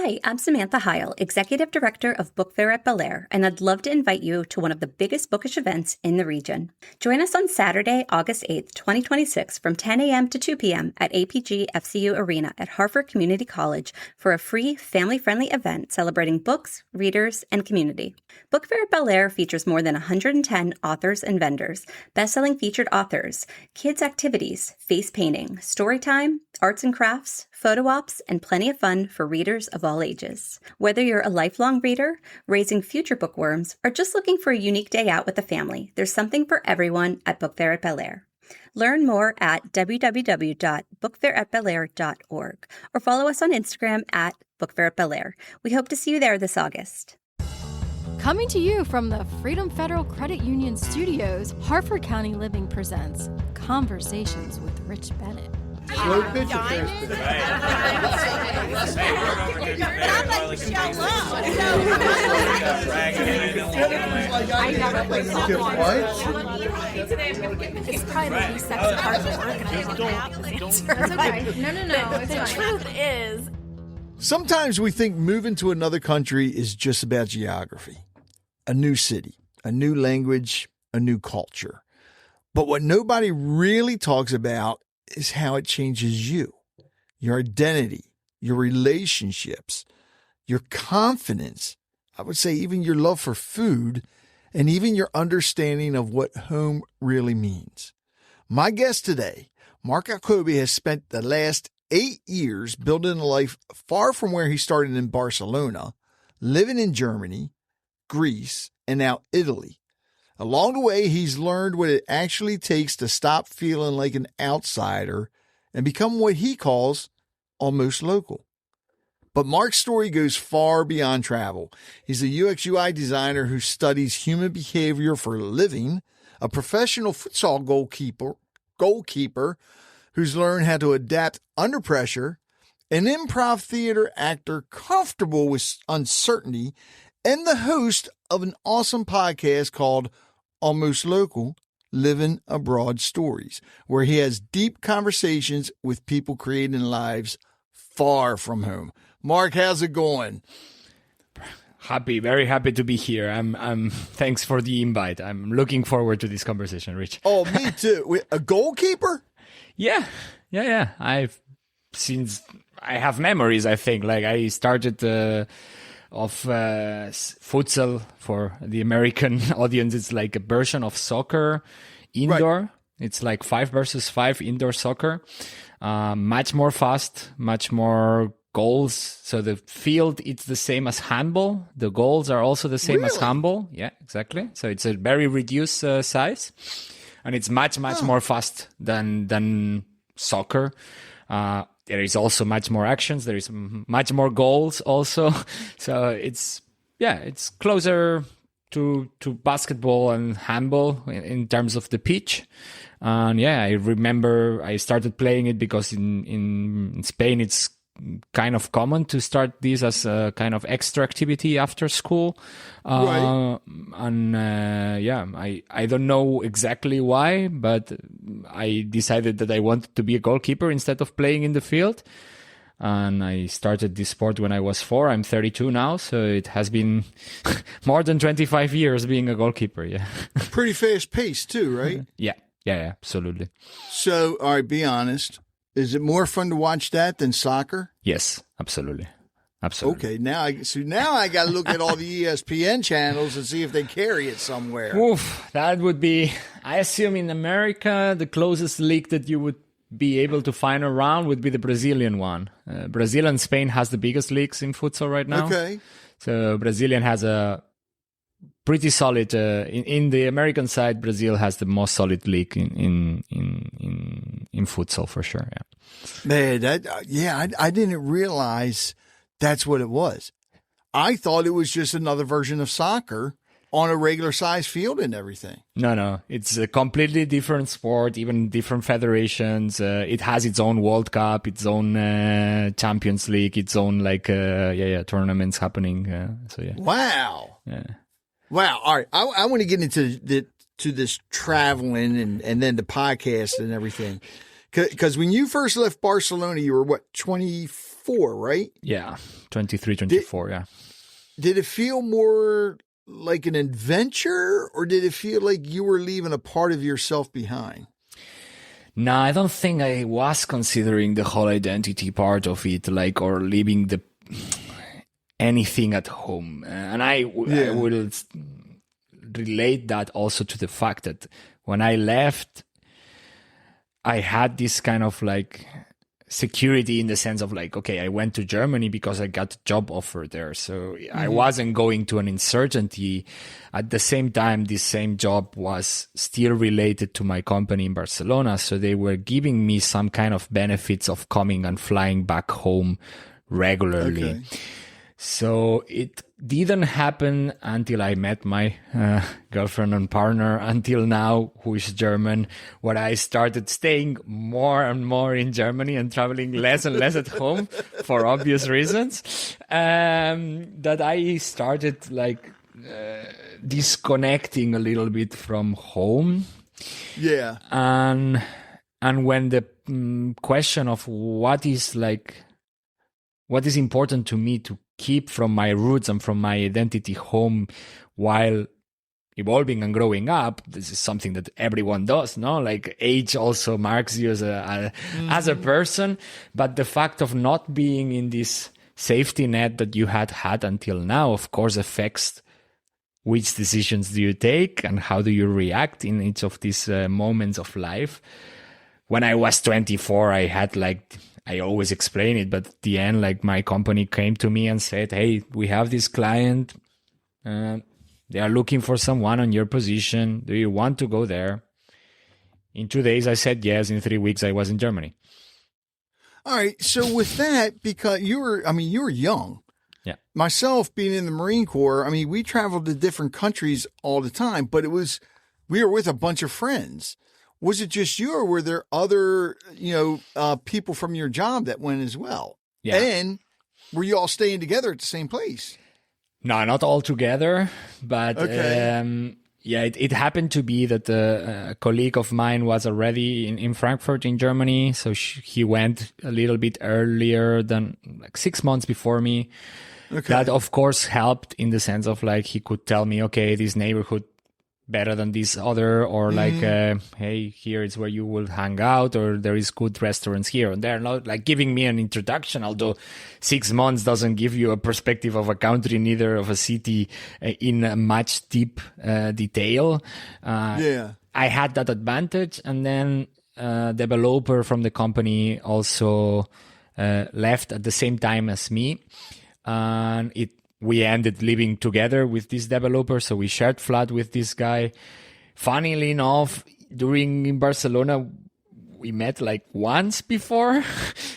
Hi, I'm Samantha Heil, Executive Director of Book Fair at Bel Air, and I'd love to invite you to one of the biggest bookish events in the region. Join us on Saturday, August 8th, 2026 from 10 a.m. to 2 p.m. at APG FCU Arena at Hartford Community College for a free, family-friendly event celebrating books, readers, and community. Book Fair at Bel Air features more than 110 authors and vendors, best-selling featured authors, kids' activities, face painting, story time, arts and crafts, photo ops, and plenty of fun for readers of all ages. Whether you're a lifelong reader, raising future bookworms, or just looking for a unique day out with the family, there's something for everyone at Book Fair at Bel Air. Learn more at www.bookfairatbelair.org or follow us on Instagram at Book Fair at Bel Air. We hope to see you there this August. Coming to you from the Freedom Federal Credit Union Studios, Hartford County Living presents Conversations with Rich Bennett. Slow pitch affairs. I never played softball. It's probably the least sexy part of organizing. It's okay. No. The truth is, Sometimes we think moving to another country is just about geography, a new city, a new language, a new culture. But what nobody really talks about is how it changes you, your identity, your relationships, your confidence. I would say even your love for food and even your understanding of what home really means. My guest today, Marc Alcobé, has spent the last 8 years building a life far from where he started in Barcelona, living in Germany, Greece, and now Italy. Along the way, he's learned what it actually takes to stop feeling like an outsider and become what he calls almost local. But Marc's story goes far beyond travel. He's a UX UI designer who studies human behavior for a living, a professional futsal goalkeeper who's learned how to adapt under pressure, an improv theater actor comfortable with uncertainty, and the host of an awesome podcast called Almost Local, Living Abroad Stories, where he has deep conversations with people creating lives far from home. Marc, how's it going? Very happy to be here. Thanks for the invite. I'm looking forward to this conversation, Rich. Oh, me too. A goalkeeper? Yeah. Since I have memories, I think, like I started futsal. For the American audience, it's like a version of soccer indoor. Right. It's like 5 versus 5 indoor soccer. Much more fast, much more goals. So the field, it's the same as handball. The goals are also the same as handball. Yeah, exactly. So it's a very reduced size, and it's much more fast than soccer. There is also much more actions. There is much more goals also. So it's closer to basketball and handball in terms of the pitch. And I remember I started playing it because in Spain it's kind of common to start this as a kind of extra activity after school. Right. And I don't know exactly why, but I decided that I wanted to be a goalkeeper instead of playing in the field. And I started this sport when I was 4. I'm 32 now, so it has been more than 25 years being a goalkeeper. Yeah. Pretty fast paced too, right? Yeah, absolutely. So, all right, be honest. Is it more fun to watch that than soccer? Yes, absolutely. Okay, now I got to look at all the ESPN channels and see if they carry it somewhere. Oof, that would be, I assume in America, the closest league that you would be able to find around would be the Brazilian one. Brazil and Spain has the biggest leagues in futsal right now. Okay. So Brazilian has a pretty solid, in the American side, Brazil has the most solid league in futsal for sure. Yeah. Man, I didn't realize that's what it was. I thought it was just another version of soccer on a regular size field and everything. No. It's a completely different sport, even different federations. It has its own World Cup, its own Champions League, its own tournaments happening. Wow. Yeah. Wow. All right. I want to get into this traveling and then the podcast and everything. Because when you first left Barcelona, you were what, 24? 24, right? Yeah, 23, 24, yeah. Did it feel more like an adventure, or did it feel like you were leaving a part of yourself behind? No, I don't think I was considering the whole identity part of it, like, or leaving anything at home. And I will relate that also to the fact that when I left, I had this kind of like security in the sense of like, okay, I went to Germany because I got a job offer there. So I wasn't going to an insurgency. At the same time, this same job was still related to my company in Barcelona. So they were giving me some kind of benefits of coming and flying back home regularly. Okay. So it didn't happen until I met my girlfriend and partner until now, who is German, where I started staying more and more in Germany and traveling less and less at home for obvious reasons, that I started like disconnecting a little bit from home. Yeah. And when the question of what is important to me to keep from my roots and from my identity home while evolving and growing up, this is something that everyone does, no? Like age also marks you as a person, but the fact of not being in this safety net that you had until now, of course, affects which decisions do you take and how do you react in each of these moments of life. When I was 24, I had I always explain it, but at the end, like my company came to me and said, hey, we have this client. They are looking for someone on your position. Do you want to go there? In 2 days, I said yes. In 3 weeks, I was in Germany. All right. So with that, because you were young. Yeah. Myself being in the Marine Corps, I mean, we traveled to different countries all the time, but we were with a bunch of friends. Was it just you, or were there other, people from your job that went as well? Yeah. And were you all staying together at the same place? No, not all together, but okay. It happened to be that a colleague of mine was already in Frankfurt in Germany, so he went a little bit earlier than 6 months before me. Okay. That of course helped in the sense of like he could tell me, okay, this neighborhood better than this other, or like, hey, here is where you will hang out, or there is good restaurants here and there. Not like giving me an introduction, although 6 months doesn't give you a perspective of a country, neither of a city in much deep detail. I had that advantage. And then developer from the company also left at the same time as me. And we ended living together with this developer, so we shared flat with this guy. Funnily enough, in Barcelona, we met like once before.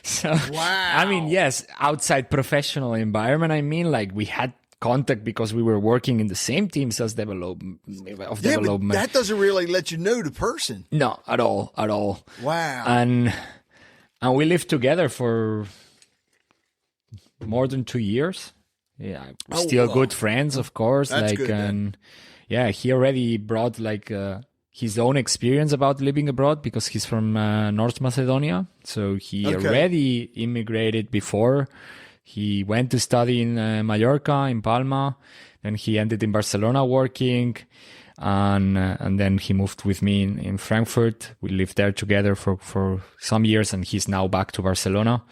So, wow. I mean, yes, outside professional environment. I mean, like we had contact because we were working in the same teams as development. But that doesn't really let you know the person. No, at all. Wow. And we lived together for more than 2 years. Yeah, still good friends, of course. That's like, good, and he already brought like his own experience about living abroad because he's from North Macedonia. So he already immigrated before. He went to study in Mallorca, in Palma. Then he ended in Barcelona working. And then he moved with me in Frankfurt. We lived there together for some years, and he's now back to Barcelona.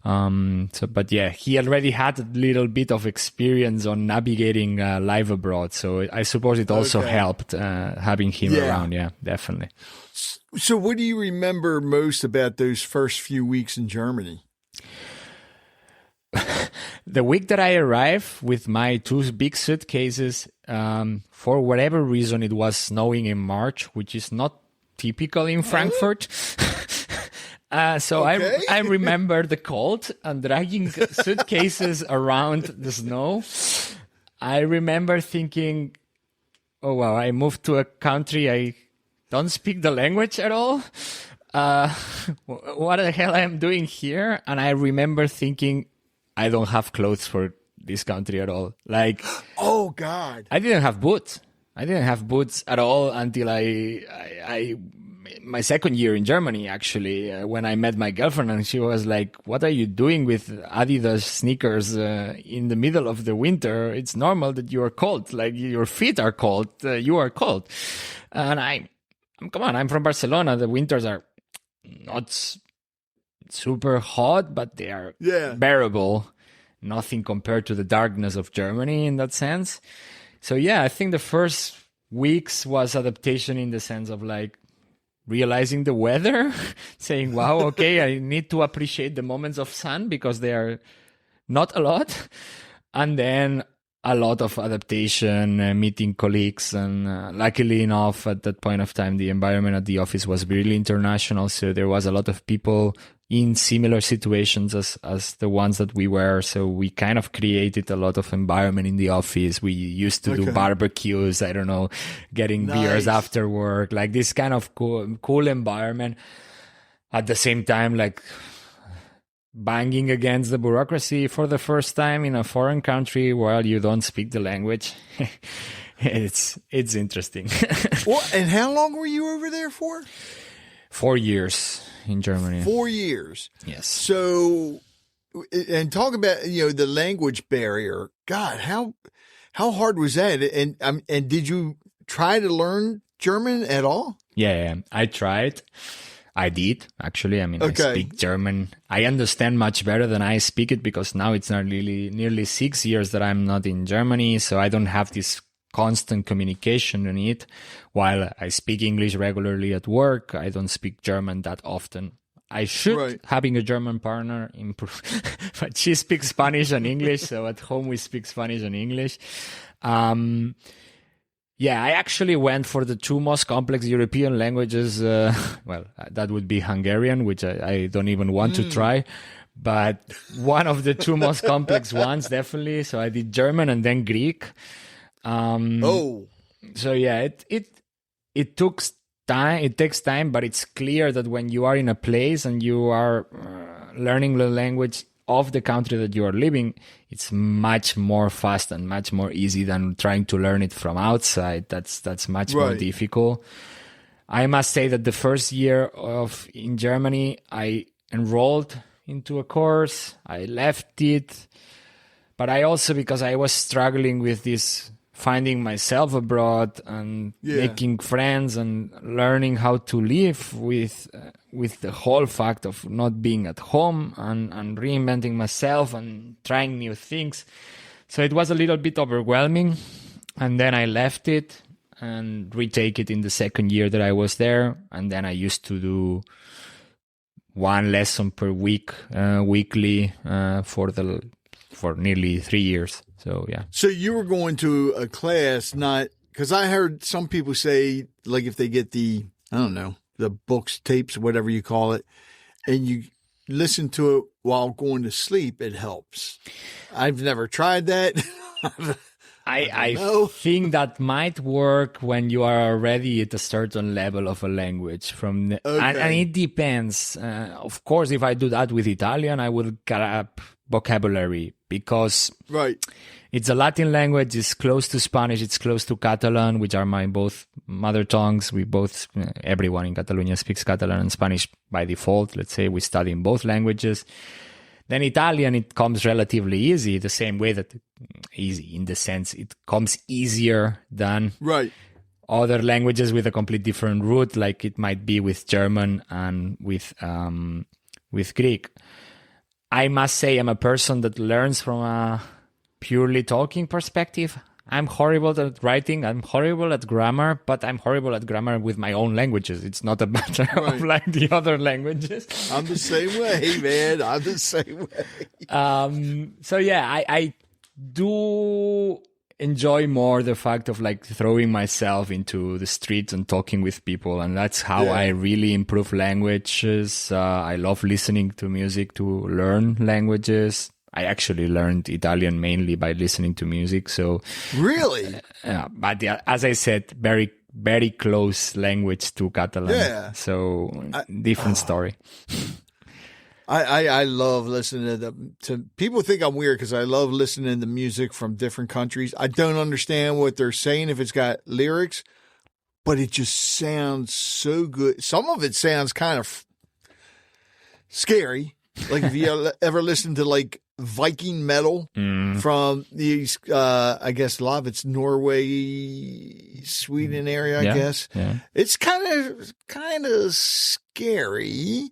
He already had a little bit of experience on navigating life abroad. So I suppose it also helped having him around. Yeah, definitely. So what do you remember most about those first few weeks in Germany? The week that I arrived with my 2 big suitcases, for whatever reason, it was snowing in March, which is not typical in Frankfurt. I remember the cold and dragging suitcases around the snow. I remember thinking, oh, wow, I moved to a country I don't speak the language at all. What the hell I am doing here? And I remember thinking, I don't have clothes for this country at all. Like, oh God, I didn't have boots. I didn't have boots at all until I my second year in Germany, actually, when I met my girlfriend, and she was like, "What are you doing with Adidas sneakers in the middle of the winter? It's normal that you are cold. Like your feet are cold. You are cold." And come on, I'm from Barcelona. The winters are not super hot, but they are bearable. Nothing compared to the darkness of Germany in that sense. So yeah, I think the first weeks was adaptation in the sense of like realizing the weather, saying, wow, okay, I need to appreciate the moments of sun because they are not a lot. And then a lot of adaptation, meeting colleagues. And luckily enough, at that point of time, the environment at the office was really international. So there was a lot of people in similar situations as the ones that we were. So we kind of created a lot of environment in the office. We used to do barbecues, I don't know, getting beers after work, like this kind of cool environment. At the same time, like banging against the bureaucracy for the first time in a foreign country while you don't speak the language. It's interesting. Well, and how long were you over there for? 4 years in Germany. 4 years. Yes. So, and talk about, the language barrier. God, how hard was that? And did you try to learn German at all? Yeah, I tried. I did, actually. I mean, I speak German. I understand much better than I speak it because now it's nearly 6 years that I'm not in Germany. So I don't have this constant communication in it. While I speak English regularly at work, I don't speak German that often. I should, having a German partner, improve. But she speaks Spanish and English. So at home we speak Spanish and English. Yeah, I actually went for the two most complex European languages. Well, that would be Hungarian, which I don't even want to try. But one of the two most complex ones, definitely. So I did German and then Greek. So yeah, it took time. It takes time, but it's clear that when you are in a place and you are learning the language of the country that you are living, it's much more fast and much more easy than trying to learn it from outside. That's much more difficult. I must say that the first year in Germany, I enrolled into a course. I left it, but I also, because I was struggling with this, finding myself abroad and making friends and learning how to live with the whole fact of not being at home and reinventing myself and trying new things. So it was a little bit overwhelming. And then I left it and retake it in the second year that I was there. And then I used to do one lesson per week, weekly, for nearly 3 years. So, yeah. So you were going to a class, not because I heard some people say, like, if they get the books, tapes, whatever you call it, and you listen to it while going to sleep, it helps. I've never tried that. I think that might work when you are already at a certain level of a language. And it depends. Of course, if I do that with Italian, I will grab vocabulary because it's a Latin language. It's close to Spanish. It's close to Catalan, which are my both mother tongues. Everyone in Catalonia speaks Catalan and Spanish by default. Let's say we study in both languages. Then Italian, it comes relatively easy, the same way that easy in the sense it comes easier than other languages with a complete different root, like it might be with German and with Greek. I must say I'm a person that learns from a purely talking perspective. I'm horrible at writing. I'm horrible at grammar, but I'm horrible at grammar with my own languages. It's not a matter of like the other languages. I'm the same way, man. I'm the same way. So yeah, I do enjoy more the fact of like throwing myself into the streets and talking with people. And that's how I really improve languages. I love listening to music to learn languages. I actually learned Italian mainly by listening to music. So really, but as I said, very, very close language to Catalan. Yeah. So different story. I love listening to people think I'm weird because I love listening to music from different countries. I don't understand what they're saying if it's got lyrics, but it just sounds so good. Some of it sounds kind of scary. Like if you ever listen to like Viking metal from these, I guess a lot of it's Norway, Sweden area, I guess. Yeah. It's kind of scary.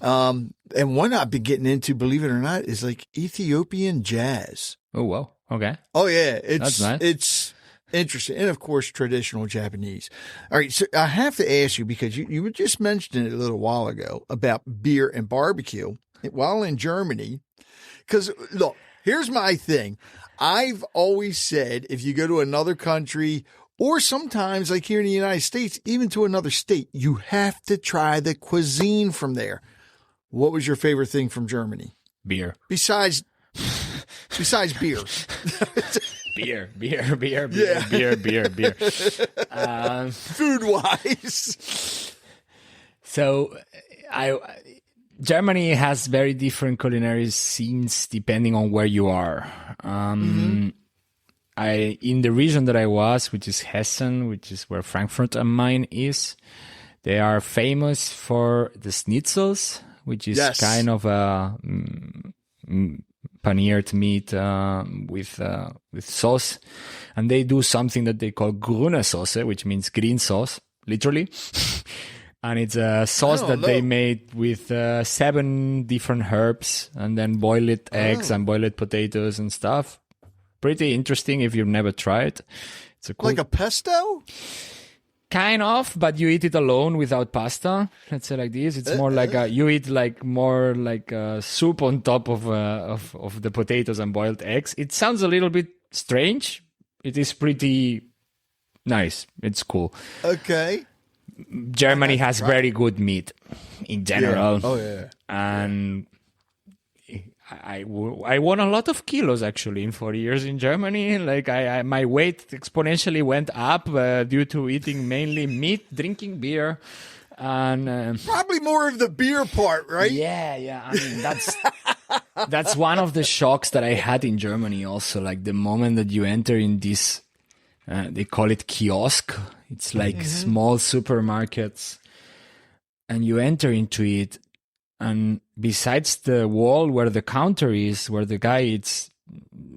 And one I've been getting into, believe it or not, is like Ethiopian jazz. Oh, wow. Okay. Oh, yeah. That's nice. It's interesting. And of course, traditional Japanese. All right. So I have to ask you, because you were just mentioning it a little while ago about beer and barbecue while in Germany. Because look, here's my thing. I've always said, if you go to another country, or sometimes like here in the United States, even to another state, you have to try the cuisine from there. What was your favorite thing from Germany? Beer. Besides beer. beer. Food-wise. So Germany has very different culinary scenes depending on where you are. In the region that I was, which is Hessen, which is where Frankfurt am Main is, they are famous for the schnitzels, which is kind of a paneered meat with sauce, and they do something that they call grüne Soße, which means green sauce, literally. And it's a sauce that they made with 7 different herbs, and then boiled eggs and boiled potatoes and stuff. Pretty interesting if you've never tried. It's a cool, like a pesto? Kind of, but you eat it alone without pasta. Let's say like this. It's more like you eat more like a soup on top of the potatoes and boiled eggs. It sounds a little bit strange. It is pretty nice. It's cool. Okay. Germany has very good meat in general. Yeah. Oh yeah. And I won a lot of kilos actually in 4 years in Germany. Like my weight exponentially went up due to eating mainly meat, drinking beer, and probably more of the beer part, right? Yeah. I mean that's one of the shocks that I had in Germany. Also, like the moment that you enter in this, they call it kiosk. It's like small supermarkets, and you enter into it. And besides the wall where the counter is, where the guy is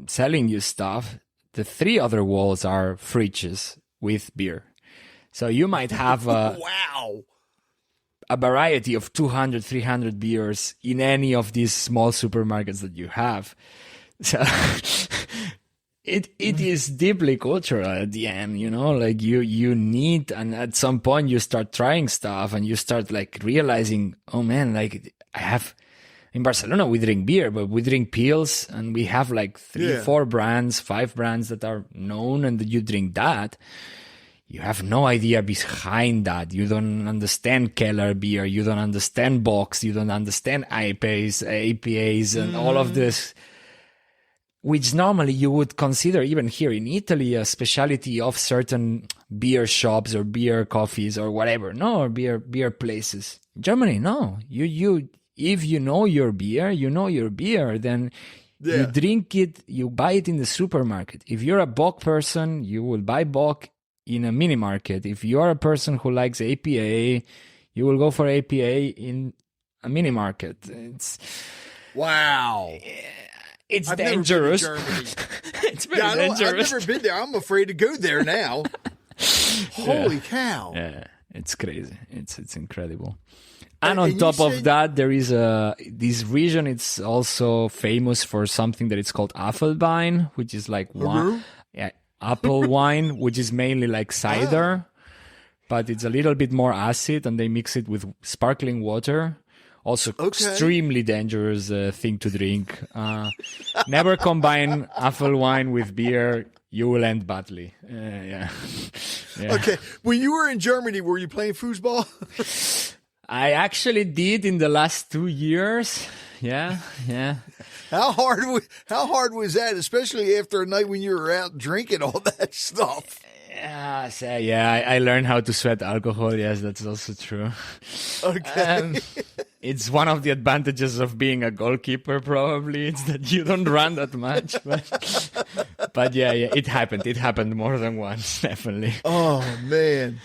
selling you stuff, the 3 other walls are fridges with beer. So you might have a variety of 200, 300 beers in any of these small supermarkets that you have. So it is deeply cultural at the end, you know, like you need, and at some point you start trying stuff and you start like realizing, oh man, like in Barcelona we drink beer, but we drink pills, and we have like 3, 4 brands, 5 brands that are known, and you drink that. You have no idea behind that. You don't understand Keller beer. You don't understand Box. You don't understand APAs and all of this, which normally you would consider, even here in Italy, a specialty of certain beer shops or beer coffees or whatever. No, or beer places. In Germany, no. If you know your beer, then you drink it, you buy it in the supermarket. If you're a Bock person, you will buy Bock in a mini market. If you're a person who likes APA, you will go for APA in a mini market. Wow. It's dangerous. It's very dangerous. I've never been there. I'm afraid to go there now. Holy cow. Yeah, it's crazy. It's incredible. And on top of that, there is this region. It's also famous for something that it's called Apfelwein, which is like apple wine, which is mainly like cider, but it's a little bit more acid, and they mix it with sparkling water. Also, extremely dangerous thing to drink. Never combine Apfelwein with beer. You will end badly. Yeah. Okay. When you were in Germany, were you playing foosball? I actually did in the last 2 years. Yeah. How hard was that, especially after a night when you were out drinking all that stuff? I learned how to sweat alcohol. Yes, that's also true. Okay. It's one of the advantages of being a goalkeeper, probably. It's that you don't run that much. But yeah, it happened. It happened more than once, definitely. Oh, man.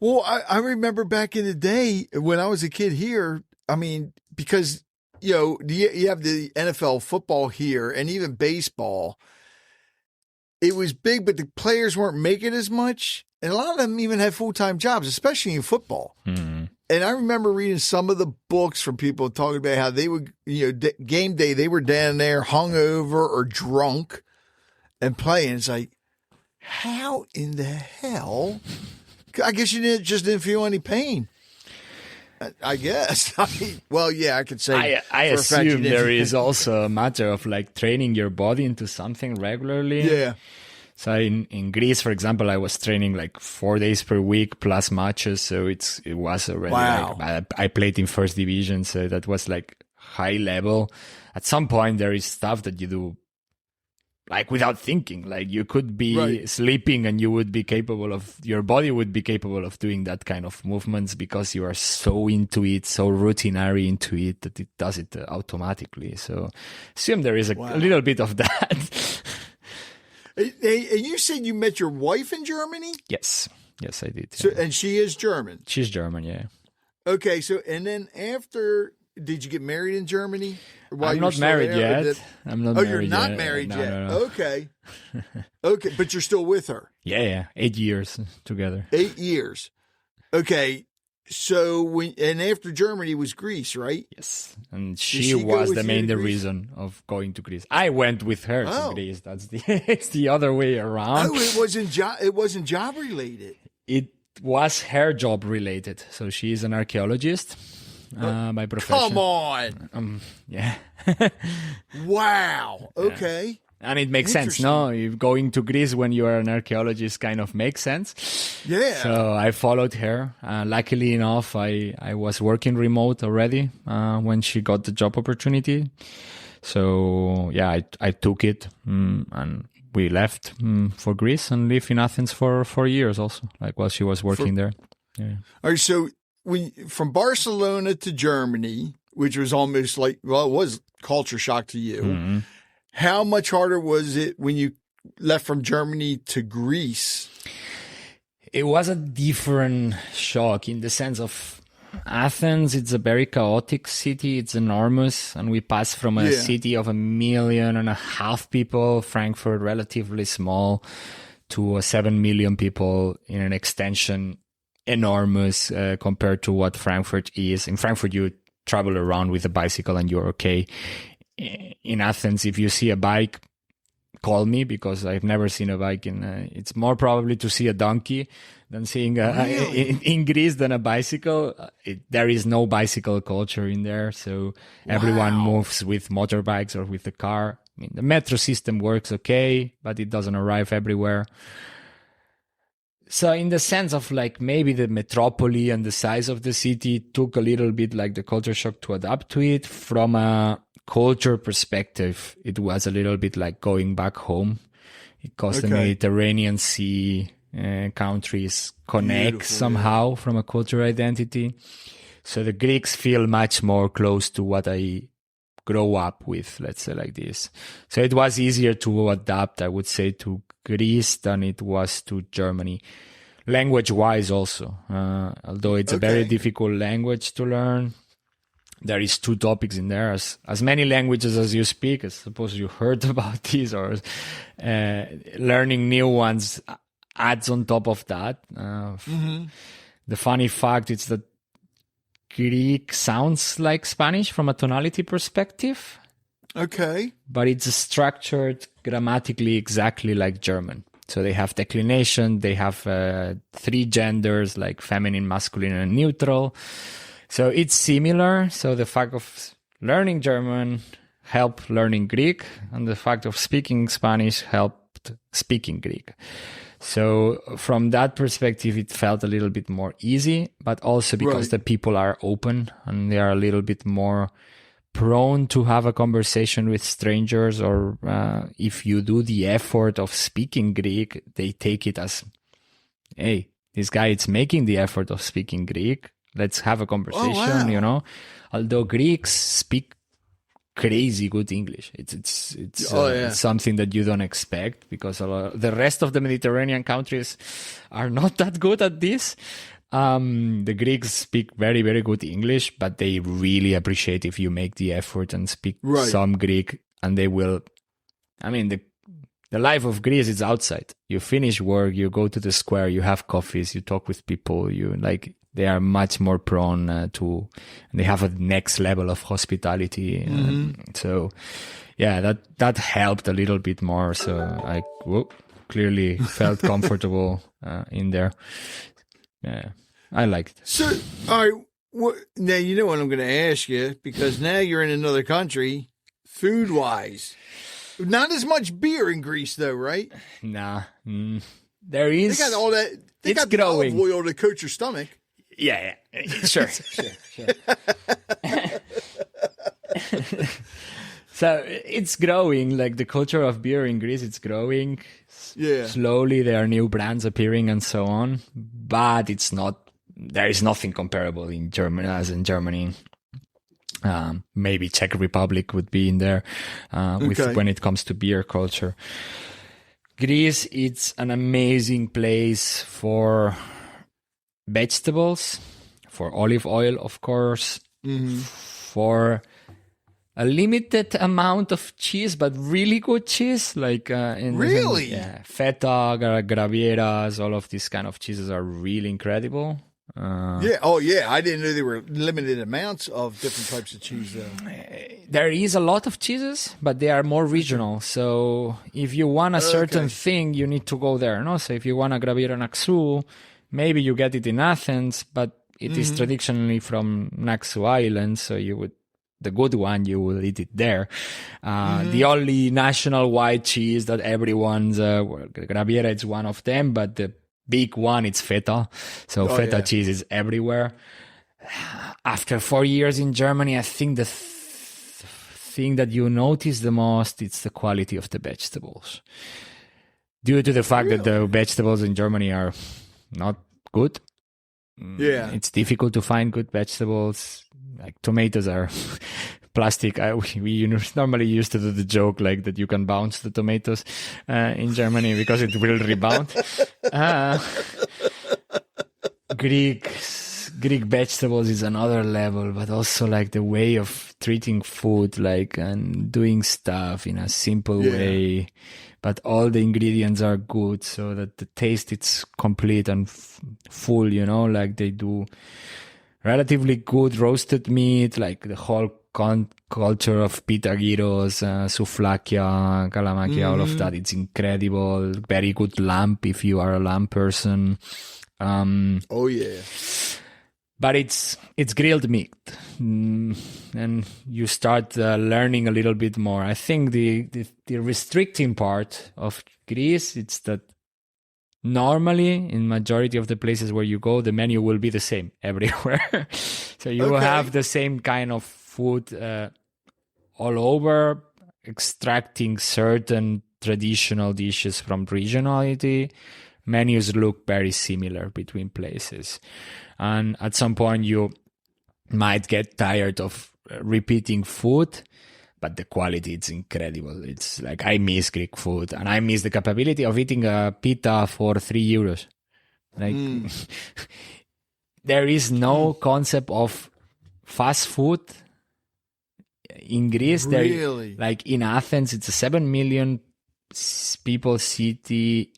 Well, I remember back in the day when I was a kid here, I mean, because, you have the NFL football here and even baseball. It was big, but the players weren't making as much. And a lot of them even had full-time jobs, especially in football. Mm-hmm. And I remember reading some of the books from people talking about how they would, game day, they were down there hungover or drunk and playing. It's like, how in the hell? I guess you just didn't feel any pain. I guess. I mean, well, yeah, I could say. I assume there is also a matter of like training your body into something regularly. Yeah. So in Greece, for example, I was training like 4 days per week plus matches. So it was already like, I played in first division. So that was like high level. At some point, there is stuff that you do like without thinking. Like you could be sleeping and your body would be capable of doing that kind of movements because you are so into it, so routinary into it that it does it automatically. So assume there is a little bit of that. And you said you met your wife in Germany? Yes, I did. So, and she is German? She's German, yeah. Okay, so, and then after, did you get married in Germany? I'm not married yet. I'm not married yet. Oh, you're not married yet? No. Okay. Okay, but you're still with her? Yeah. 8 years together. 8 years. Okay. So and after Germany was Greece, right? Yes, and she was the main reason of going to Greece. I went with her to Greece. It's the other way around. Oh, it wasn't job related. It was her job related. So she is an archaeologist by profession. Come on. Yeah. Wow. Okay. And it makes sense, no? If going to Greece when you are an archaeologist kind of makes sense. Yeah. So I followed her. Luckily enough, I was working remote already when she got the job opportunity. So yeah, I took it and we left for Greece and lived in Athens for 4 years also, like while she was working there. Yeah. All right, so from Barcelona to Germany, which was almost like, well, it was culture shock to you. Mm-hmm. How much harder was it when you left from Germany to Greece? It was a different shock in the sense of Athens. It's a very chaotic city. It's enormous. And we passed from a city of 1.5 million people, Frankfurt, relatively small, to 7 million people in an extension, enormous compared to what Frankfurt is. In Frankfurt, you travel around with a bicycle and you're okay. In Athens, if you see a bike, call me because I've never seen a bike. It's more probably to see a donkey than seeing in Greece than a bicycle. There is no bicycle culture in there, so everyone moves with motorbikes or with a car. I mean, the metro system works okay, but it doesn't arrive everywhere. So in the sense of like maybe the metropole and the size of the city took a little bit like the culture shock to adapt to it. From a culture perspective, it was a little bit like going back home because the Mediterranean Sea countries connect somehow from a cultural identity. So the Greeks feel much more close to what I grow up with, let's say like this. So it was easier to adapt, I would say, to Greece than it was to Germany. Language-wise also, although it's a very difficult language to learn. There is 2 topics in there, as many languages as you speak. I suppose you heard about these, or learning new ones adds on top of that. The funny fact is that Greek sounds like Spanish from a tonality perspective. Okay. But it's structured grammatically exactly like German. So they have declination, they have 3 genders like feminine, masculine, and neutral. So it's similar. So the fact of learning German helped learning Greek, and the fact of speaking Spanish helped speaking Greek. So from that perspective, it felt a little bit more easy, but also because the people are open and they are a little bit more prone to have a conversation with strangers, or if you do the effort of speaking Greek, they take it as, hey, this guy is making the effort of speaking Greek. Let's have a conversation, you know. Although Greeks speak crazy good English. It's something that you don't expect because the rest of the Mediterranean countries are not that good at this. The Greeks speak very, very good English, but they really appreciate if you make the effort and speak some Greek, and they will. I mean, the life of Greece is outside. You finish work, you go to the square, you have coffees, you talk with people. They are much more prone to. They have a next level of hospitality. So, yeah, that helped a little bit more. So I clearly felt comfortable in there. Yeah. I liked it. So, all right, now you know what I'm going to ask you, because now you're in another country, food-wise. Not as much beer in Greece, though, right? Nah. There is. They got all that. They it's got the growing. olive oil to coat your stomach. Yeah. Sure. So it's growing, like the culture of beer in Greece, it's growing. Yeah. Slowly there are new brands appearing and so on, but it's not. There is nothing comparable in Germany as in Germany. Maybe Czech Republic would be in there when it comes to beer culture. Greece, it's an amazing place for vegetables, for olive oil, of course, for a limited amount of cheese, but really good cheese, like feta, gravieras, all of these kind of cheeses are really incredible. I didn't know there were limited amounts of different types of cheese, though. There is a lot of cheeses, but they are more regional. So if you want a certain thing, you need to go there. No, so if you want a graviera Naxou, maybe you get it in Athens, but it is traditionally from Naxou Island, so the good one, you will eat it there. The only national white cheese that everyone's, Graviera is one of them, but the big one, it's feta. So feta cheese is everywhere. After 4 years in Germany, I think the thing that you notice the most, it's the quality of the vegetables. Due to the fact that the vegetables in Germany are not good. Yeah. It's difficult to find good vegetables. Like tomatoes are plastic. We normally used to do the joke like that you can bounce the tomatoes in Germany because it will rebound. Greek vegetables is another level, but also like the way of treating food, like and doing stuff in a simple way. But all the ingredients are good, so that the taste it's complete and full. Like they do relatively good roasted meat, like the whole culture of pita gyros, souvlakia, kalamakia, all of that. It's incredible. Very good lamb if you are a lamb person. But it's grilled meat, and you start learning a little bit more. I think the restricting part of Greece, it's that normally in majority of the places where you go, the menu will be the same everywhere. So you will have the same kind of food all over, extracting certain traditional dishes from regionality. Menus look very similar between places. And at some point you might get tired of repeating food, but the quality is incredible. It's like I miss Greek food, and I miss the capability of eating a pita for €3. Like there is no concept of fast food in Greece. Really? Like in Athens, it's a 7 million people city.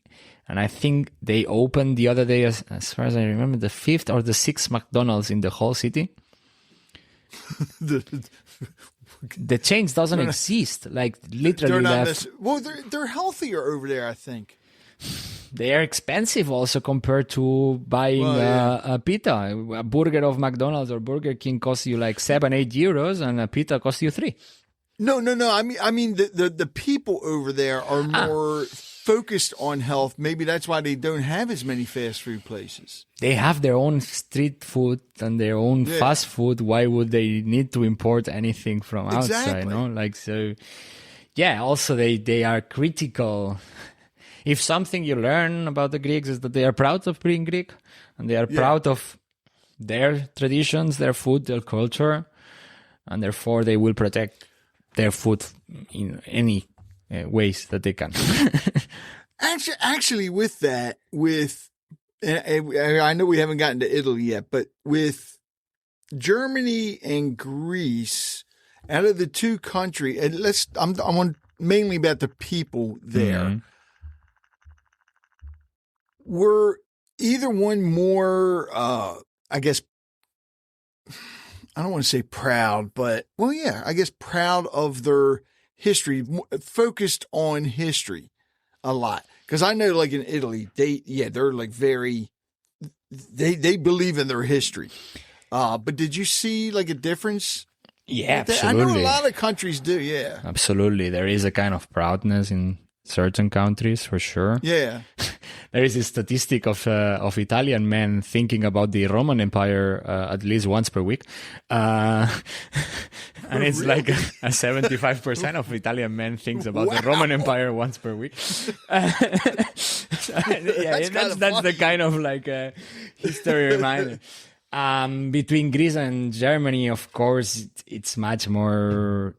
And I think they opened the other day, as far as I remember, the 5th or the 6th McDonald's in the whole city. The chains doesn't exist. Like literally left. They're healthier over there, I think. They are expensive also compared to buying a pita. A burger of McDonald's or Burger King costs you like €7-8, and a pita costs you $3. No. I mean the people over there are more focused on health. Maybe that's why they don't have as many fast food places. They have their own street food and their own fast food. Why would they need to import anything from outside? No, like so. Yeah. Also, they are critical. If something you learn about the Greeks is that they are proud of being Greek, and they are proud of their traditions, their food, their culture, and therefore they will protect their food in any ways that they can. Actually, with that, and I know we haven't gotten to Italy yet, but with Germany and Greece, out of the two countries, and I'm on mainly about the people there. Mm-hmm. Were either one more, I guess, I don't want to say proud, but, well, yeah, I guess proud of their history, focused on history a lot. Because I know, like, in Italy, they're like they believe in their history. But did you see, like, a difference? Yeah, I absolutely. know a lot of countries do, yeah. Absolutely. There is a kind of proudness in certain countries, for sure. Yeah. There is a statistic of Italian men thinking about the Roman Empire at least once per week. And it's Really? like a 75% of Italian men thinks about the Roman Empire once per week. That's the kind of like history reminder. Between Greece and Germany, of course, it's much more...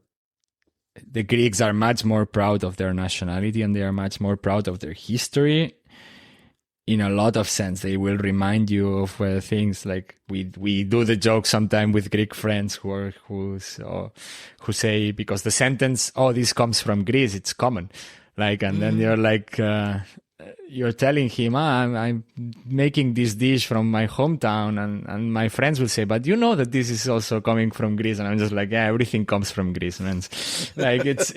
The Greeks are much more proud of their nationality and they are much more proud of their history. In a lot of sense, they will remind you of things like we do the joke sometimes with Greek friends who say, because the sentence, "Oh, this comes from Greece," it's common, like, and then you're like, you're telling him, I'm making this dish from my hometown, and my friends will say, but you know that this is also coming from Greece, and I'm just like, yeah, everything comes from Greece, man. Like it's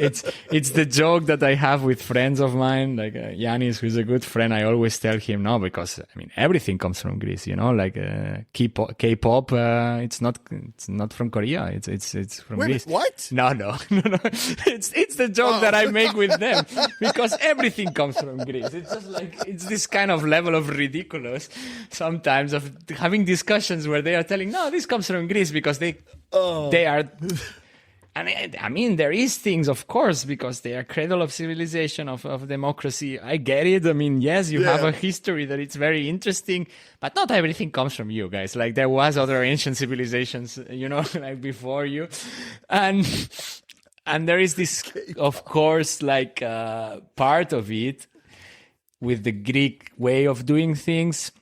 the joke that I have with friends of mine, like Yanis, who's a good friend. I always tell him, no, because I mean everything comes from Greece, you know, like K-pop, it's not from Korea, it's from Greece. What? No. It's the joke that I make with them, because everything comes from Greece. It's just like, it's this kind of level of ridiculous sometimes of having discussions where they are telling, no, this comes from Greece because they are. And I mean, there is things, of course, because they are cradle of civilization, of democracy. I get it. I mean, yes, you have a history that it's very interesting, but not everything comes from you guys. Like there was other ancient civilizations, you know, like before you. And there is this, of course, like part of it with the Greek way of doing things.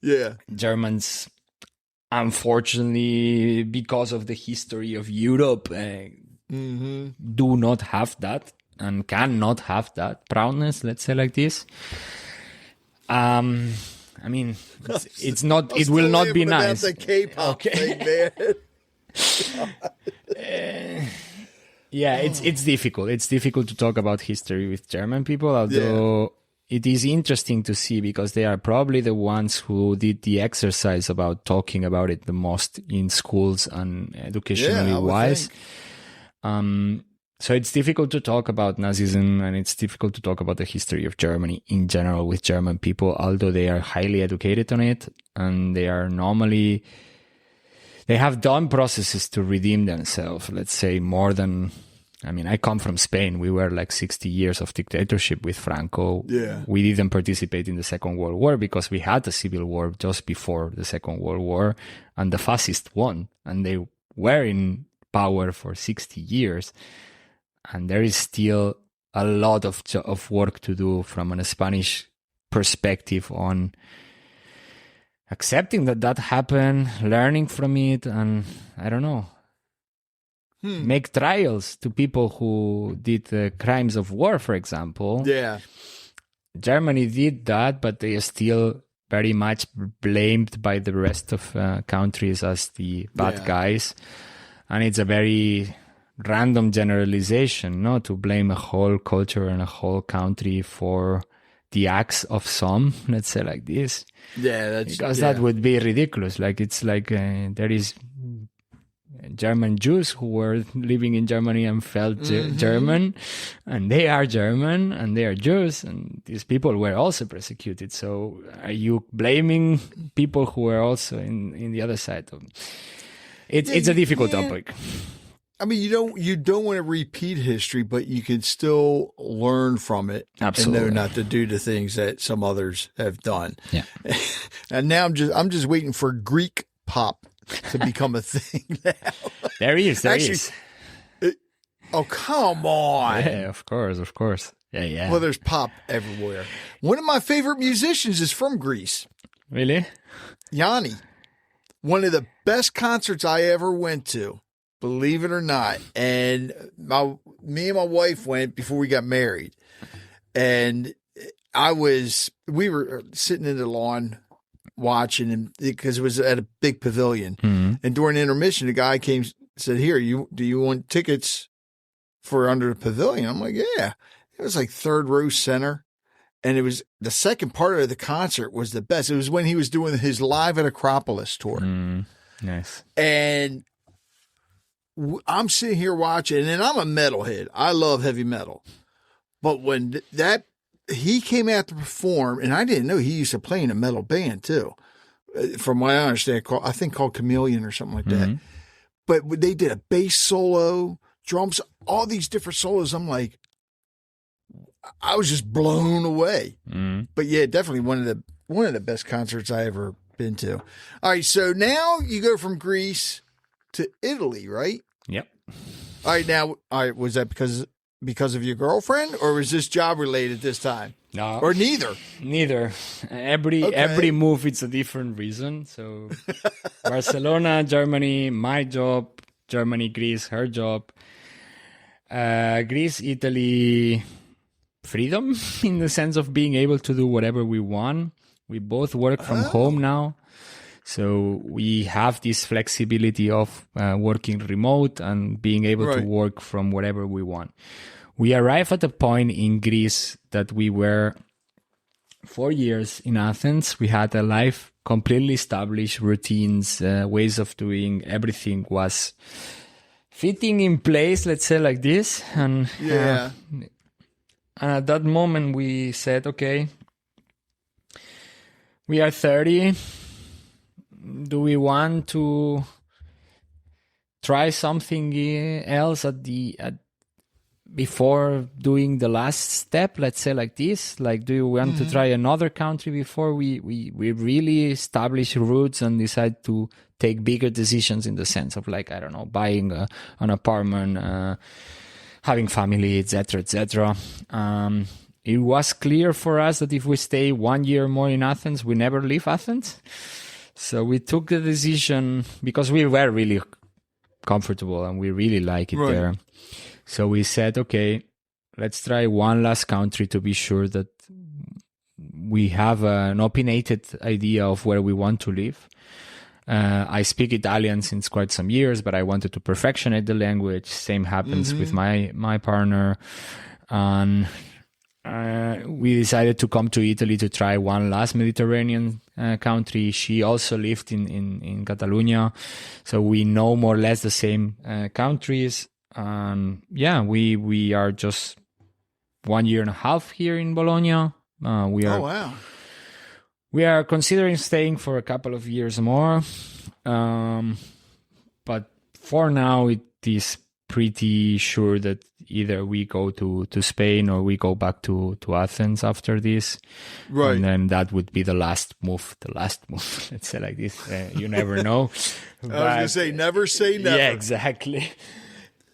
Yeah. Germans, unfortunately, because of the history of Europe, do not have that and cannot have that proudness, let's say like this. I mean, it's not, it will not be nice. The K-pop thing, man. Yeah, it's difficult. It's difficult to talk about history with German people, although it is interesting to see because they are probably the ones who did the exercise about talking about it the most in schools and educationally wise. So it's difficult to talk about Nazism and it's difficult to talk about the history of Germany in general with German people, although they are highly educated on it and they are normally... They have done processes to redeem themselves, let's say more than... I mean, I come from Spain. We were like 60 years of dictatorship with Franco. Yeah. We didn't participate in the Second World War because we had a civil war just before the Second World War and the fascists won and they were in power for 60 years. And there is still a lot of work to do from a Spanish perspective on accepting that happened, learning from it, and I don't know, make trials to people who did crimes of war, for example. Yeah. Germany did that, but they are still very much blamed by the rest of countries as the bad guys. And it's a very random generalization, no, to blame a whole culture and a whole country for the acts of some, let's say like this. Yeah, because that would be ridiculous. Like it's like there is German Jews who were living in Germany and felt German, and they are German and they are Jews, and these people were also persecuted. So are you blaming people who were also in the other side? It's a difficult topic. I mean, you don't want to repeat history, but you can still learn from it. Absolutely. And know not to do the things that some others have done. Yeah. And now I'm just waiting for Greek pop to become a thing now. There is. Oh, come on. Yeah, of course. Yeah. Well, there's pop everywhere. One of my favorite musicians is from Greece. Really? Yanni, one of the best concerts I ever went to, believe it or not. And me and my wife went before we got married. And we were sitting in the lawn watching him because it was at a big pavilion. Mm-hmm. And during intermission, the guy came and said, "Here, do you want tickets for under the pavilion?" I'm like, "Yeah." It was like third row center. And it was the second part of the concert was the best. It was when he was doing his Live at Acropolis tour. Nice. And I'm sitting here watching, and I'm a metalhead. I love heavy metal. But when he came out to perform, and I didn't know he used to play in a metal band too, from what I understand, I think called Chameleon or something like that. But they did a bass solo, drums, all these different solos. I'm like, I was just blown away. But yeah, definitely one of the best concerts I ever been to. All right, so now you go from Greece to Italy, right? Yep. All right, was that because of your girlfriend, or was this job related this time? No. Or neither? Neither. Every move, it's a different reason. So Barcelona, Germany, my job. Germany, Greece, her job. Greece, Italy, freedom in the sense of being able to do whatever we want. We both work from home now. So we have this flexibility of working remote and being able to work from wherever we want. We arrived at a point in Greece that we were 4 years in Athens. We had a life completely established, routines, ways of doing everything was fitting in place, let's say like this. And at that moment we said, okay, we are 30. Do we want to try something else before doing the last step? Let's say like this. Like, do you want to try another country before we really establish roots and decide to take bigger decisions in the sense of, like, I don't know, buying an apartment, having family, etc., etc. It was clear for us that if we stay 1 year more in Athens, we never leave Athens. So we took the decision because we were really comfortable and we really like it there. So we said, okay, let's try one last country to be sure that we have an opinionated idea of where we want to live. I speak Italian since quite some years, but I wanted to perfectionate the language. Same happens with my partner. And we decided to come to Italy to try one last Mediterranean country. She also lived in Catalonia, so we know more or less the same countries. We are just 1 year and a half here in Bologna. We are considering staying for a couple of years more, but for now it is pretty sure that either we go to Spain or we go back to Athens after this. Right. And then that would be the last move. Let's say like this. You never know. I was going to say, never say never. Yeah, exactly.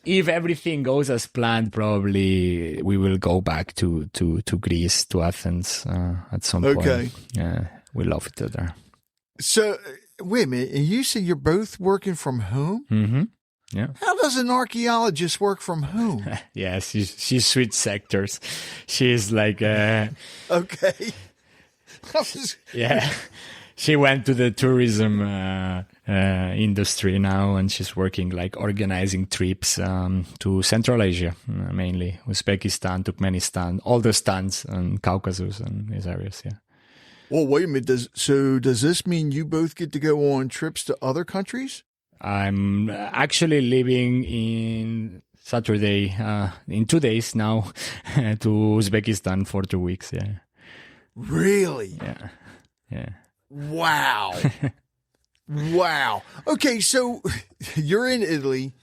If everything goes as planned, probably we will go back to Greece, to Athens at some point. Okay. Yeah, we love it there. So, wait a minute. You said you're both working from home? Mm-hmm. Yeah. How does an archaeologist work from home? Yeah, she switched sectors. She's like... Okay. Yeah. She went to the tourism industry now, and she's working like organizing trips to Central Asia, mainly Uzbekistan, Turkmenistan, all the stands and Caucasus and these areas. Yeah. Well, wait a minute. Does this mean you both get to go on trips to other countries? I'm actually leaving in Saturday, in 2 days now, to Uzbekistan for 2 weeks. Yeah. Really? Yeah. Yeah. Wow. Wow. Okay, so you're in Italy.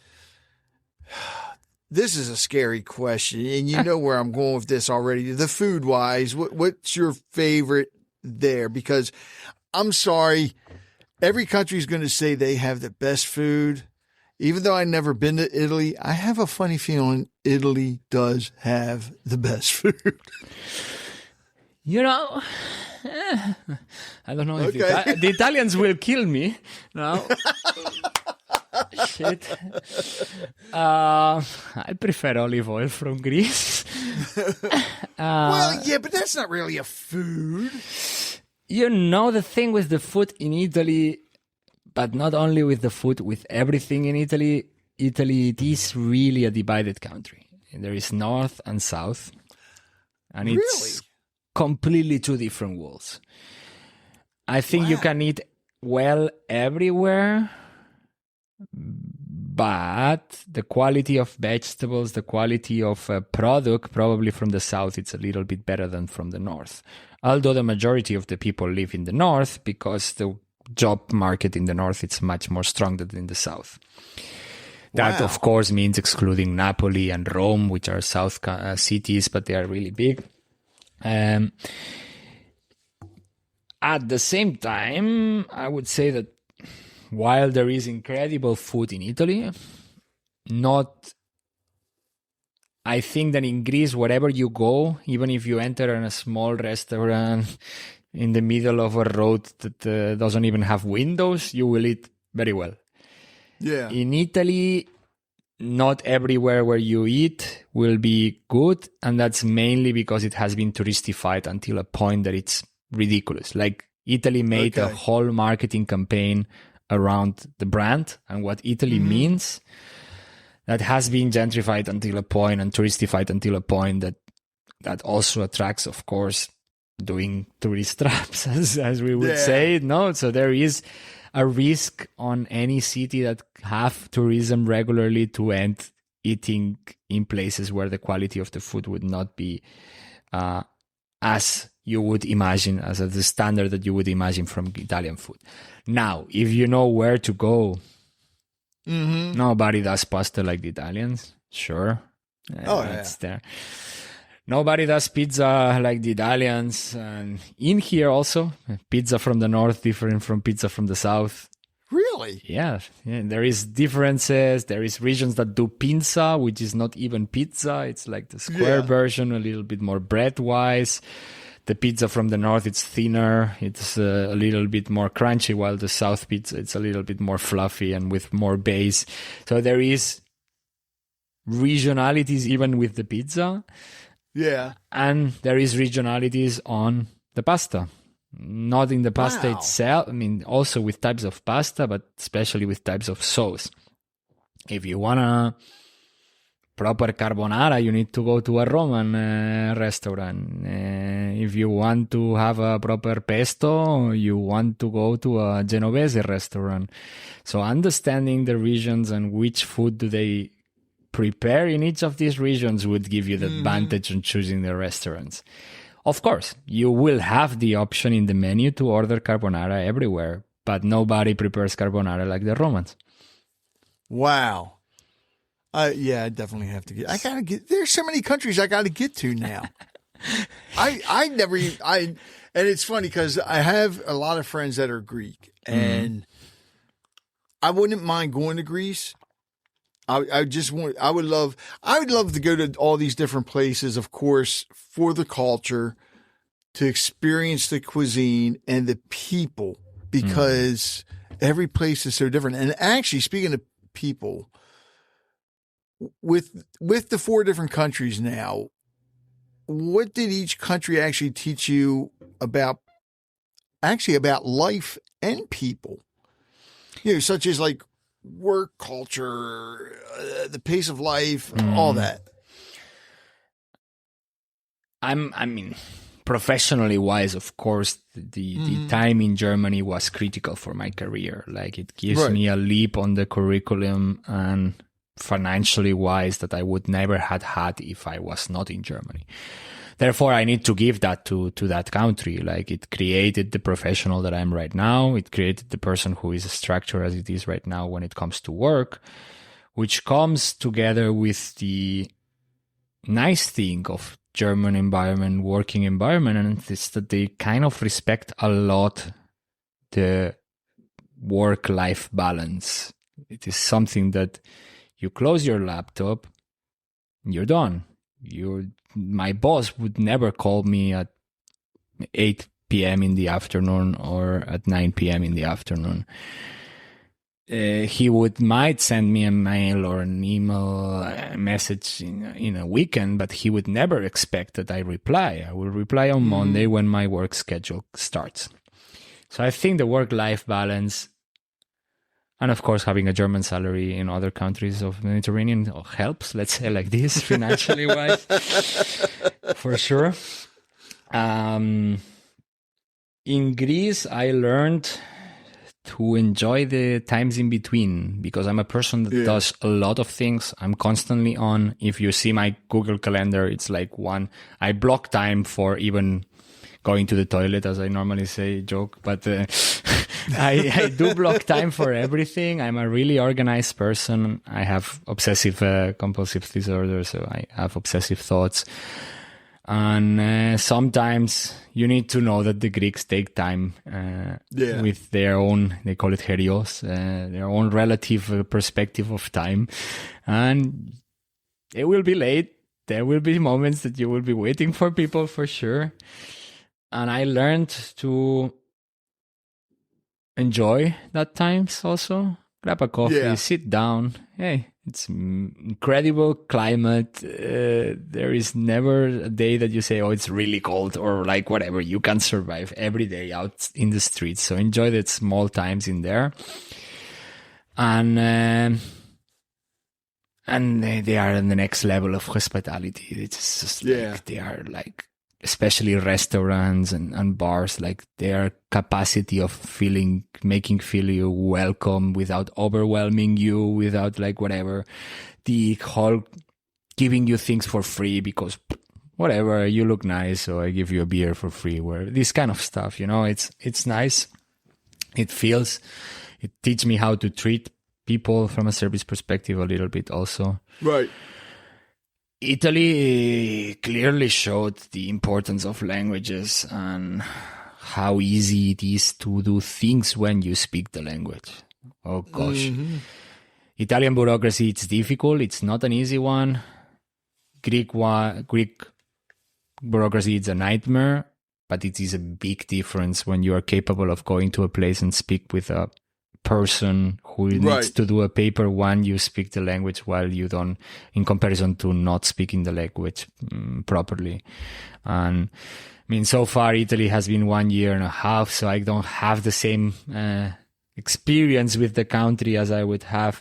This is a scary question, and you know where I'm going with this already. The food-wise, what's your favorite there? Because I'm sorry, every country is going to say they have the best food. Even though I've never been to Italy, I have a funny feeling Italy does have the best food. You know, I don't know if Okay. the Italians will kill me now. Shit. I prefer olive oil from Greece. Well, yeah, but that's not really a food. You know, the thing with the food in Italy, but not only with the food, with everything in Italy, it is really a divided country. There is north and south, and it's completely two different worlds. I think you can eat well everywhere, but the quality of vegetables, the quality of product, probably from the south, it's a little bit better than from the north. Although the majority of the people live in the north, because the job market in the north is much more strong than in the south. That, of course, means excluding Napoli and Rome, which are south cities, but they are really big. At the same time, I would say that while there is incredible food in Italy, I think that in Greece, wherever you go, even if you enter in a small restaurant in the middle of a road that doesn't even have windows, you will eat very well. Yeah. In Italy, not everywhere where you eat will be good, and that's mainly because it has been touristified until a point that it's ridiculous. Like, Italy made a whole marketing campaign around the brand and what Italy means. That has been gentrified until a point and touristified until a point that also attracts, of course, doing tourist traps, as we would say. No, so there is a risk on any city that have tourism regularly to end eating in places where the quality of the food would not be as you would imagine, as the standard that you would imagine from Italian food. Now, if you know where to go, nobody does pasta like the Italians. Sure. It's there. Nobody does pizza like the Italians. And in here also, pizza from the north different from pizza from the south. Really? Yeah. There is differences. There is regions that do pinza, which is not even pizza. It's like the square version, a little bit more bread-wise. The pizza from the north, it's thinner. It's a little bit more crunchy, while the south pizza, it's a little bit more fluffy and with more base. So there is regionalities even with the pizza. Yeah. And there is regionalities on the pasta. Not in the pasta itself. I mean, also with types of pasta, but especially with types of sauce. If you want a proper carbonara, you need to go to a Roman restaurant. If you want to have a proper pesto, you want to go to a Genovese restaurant. So understanding the regions and which food do they prepare in each of these regions would give you the advantage in choosing the restaurants. Of course, you will have the option in the menu to order carbonara everywhere, but nobody prepares carbonara like the Romans. Wow. Yeah, I definitely have to there's so many countries I got to get to now. And it's funny because I have a lot of friends that are Greek, and I wouldn't mind going to Greece. I would love to go to all these different places, of course, for the culture, to experience the cuisine and the people, because every place is so different. And actually, speaking of people, with the 4 different countries now, what did each country actually teach you about life and people? You know, such as like work culture, the pace of life, all that. I mean, professionally wise, of course, the time in Germany was critical for my career. Like, it gives me a leap on the curriculum and financially wise that I would never had if I was not in Germany. Therefore, I need to give that to that country. Like, it created the professional that I'm right now. It created the person who is structured as it is right now when it comes to work, which comes together with the nice thing of German environment, working environment, and it's that they kind of respect a lot the work-life balance. It is something that you close your laptop, you're done. My boss would never call me at 8 p.m. in the afternoon or at 9 p.m. in the afternoon. He might send me a mail or an email message in a weekend, but he would never expect that I reply. I will reply on Monday when my work schedule starts. So I think the work-life balance, and of course having a German salary in other countries of the Mediterranean helps, let's say like this, financially wise, for sure. In Greece, I learned to enjoy the times in between, because I'm a person that does a lot of things. I'm constantly on. If you see my Google Calendar, it's like I block time for even going to the toilet, as I normally joke, but I do block time for everything. I'm a really organized person. I have obsessive compulsive disorder, so I have obsessive thoughts. And sometimes you need to know that the Greeks take time with their own, they call it herios, their own relative perspective of time. And it will be late. There will be moments that you will be waiting for people, for sure. And I learned to enjoy that times also. Grab a coffee, sit down. Hey, it's incredible climate. There is never a day that you say, oh, it's really cold or like whatever. You can survive every day out in the streets. So enjoy the small times in there. And they are in the next level of hospitality. It's just like, they are like, especially restaurants and bars, like their capacity of making feel you welcome without overwhelming you, without like whatever, the whole giving you things for free because whatever, you look nice, so I give you a beer for free, where this kind of stuff, it's nice. It teaches me how to treat people from a service perspective a little bit also. Right. Italy clearly showed the importance of languages and how easy it is to do things when you speak the language. Oh gosh. Mm-hmm. Italian bureaucracy, it's difficult. It's not an easy one. Greek bureaucracy, it's a nightmare, but it is a big difference when you are capable of going to a place and speak with a person who needs to do a paper when you speak the language, while you don't, in comparison to not speaking the language properly. And I mean, so far Italy has been 1.5 years, so I don't have the same experience with the country as I would have,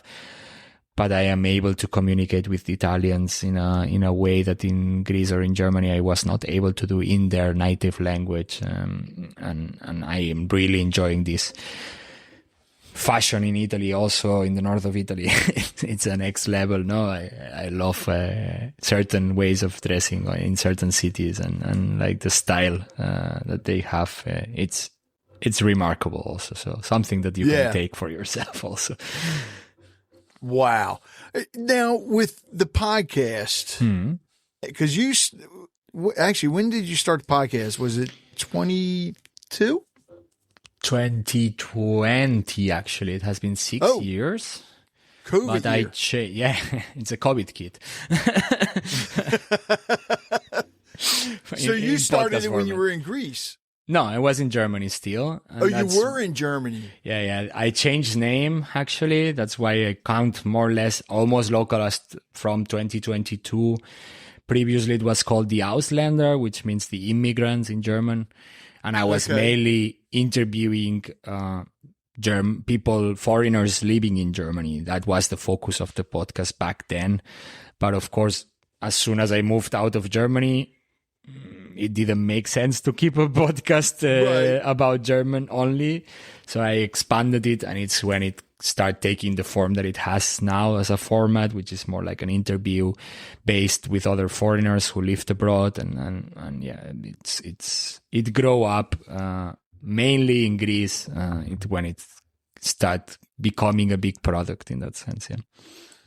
but I am able to communicate with Italians in a way that in Greece or in Germany I was not able to do in their native language, and I am really enjoying this. Fashion in Italy, also in the north of Italy, it's a next level. No, I love certain ways of dressing in certain cities, and like the style that they have. It's remarkable also. So something that you can take for yourself also. Wow. Now with the podcast, because actually, when did you start the podcast? Was it 22? 2020, actually. It has been 6 years. COVID but year. It's a COVID kit. So you started it when you were in Greece? No, I was in Germany still. You were in Germany? Yeah. I changed name, actually. That's why I count more or less almost localized from 2022. Previously, it was called the Ausländer, which means the immigrants in German. And I was mainly interviewing people, foreigners living in Germany. That was the focus of the podcast back then. But of course, as soon as I moved out of Germany, it didn't make sense to keep a podcast about German only. So I expanded it, and it's when it started taking the form that it has now as a format, which is more like an interview based with other foreigners who lived abroad. And it grew up mainly in Greece when it started becoming a big product in that sense. Yeah.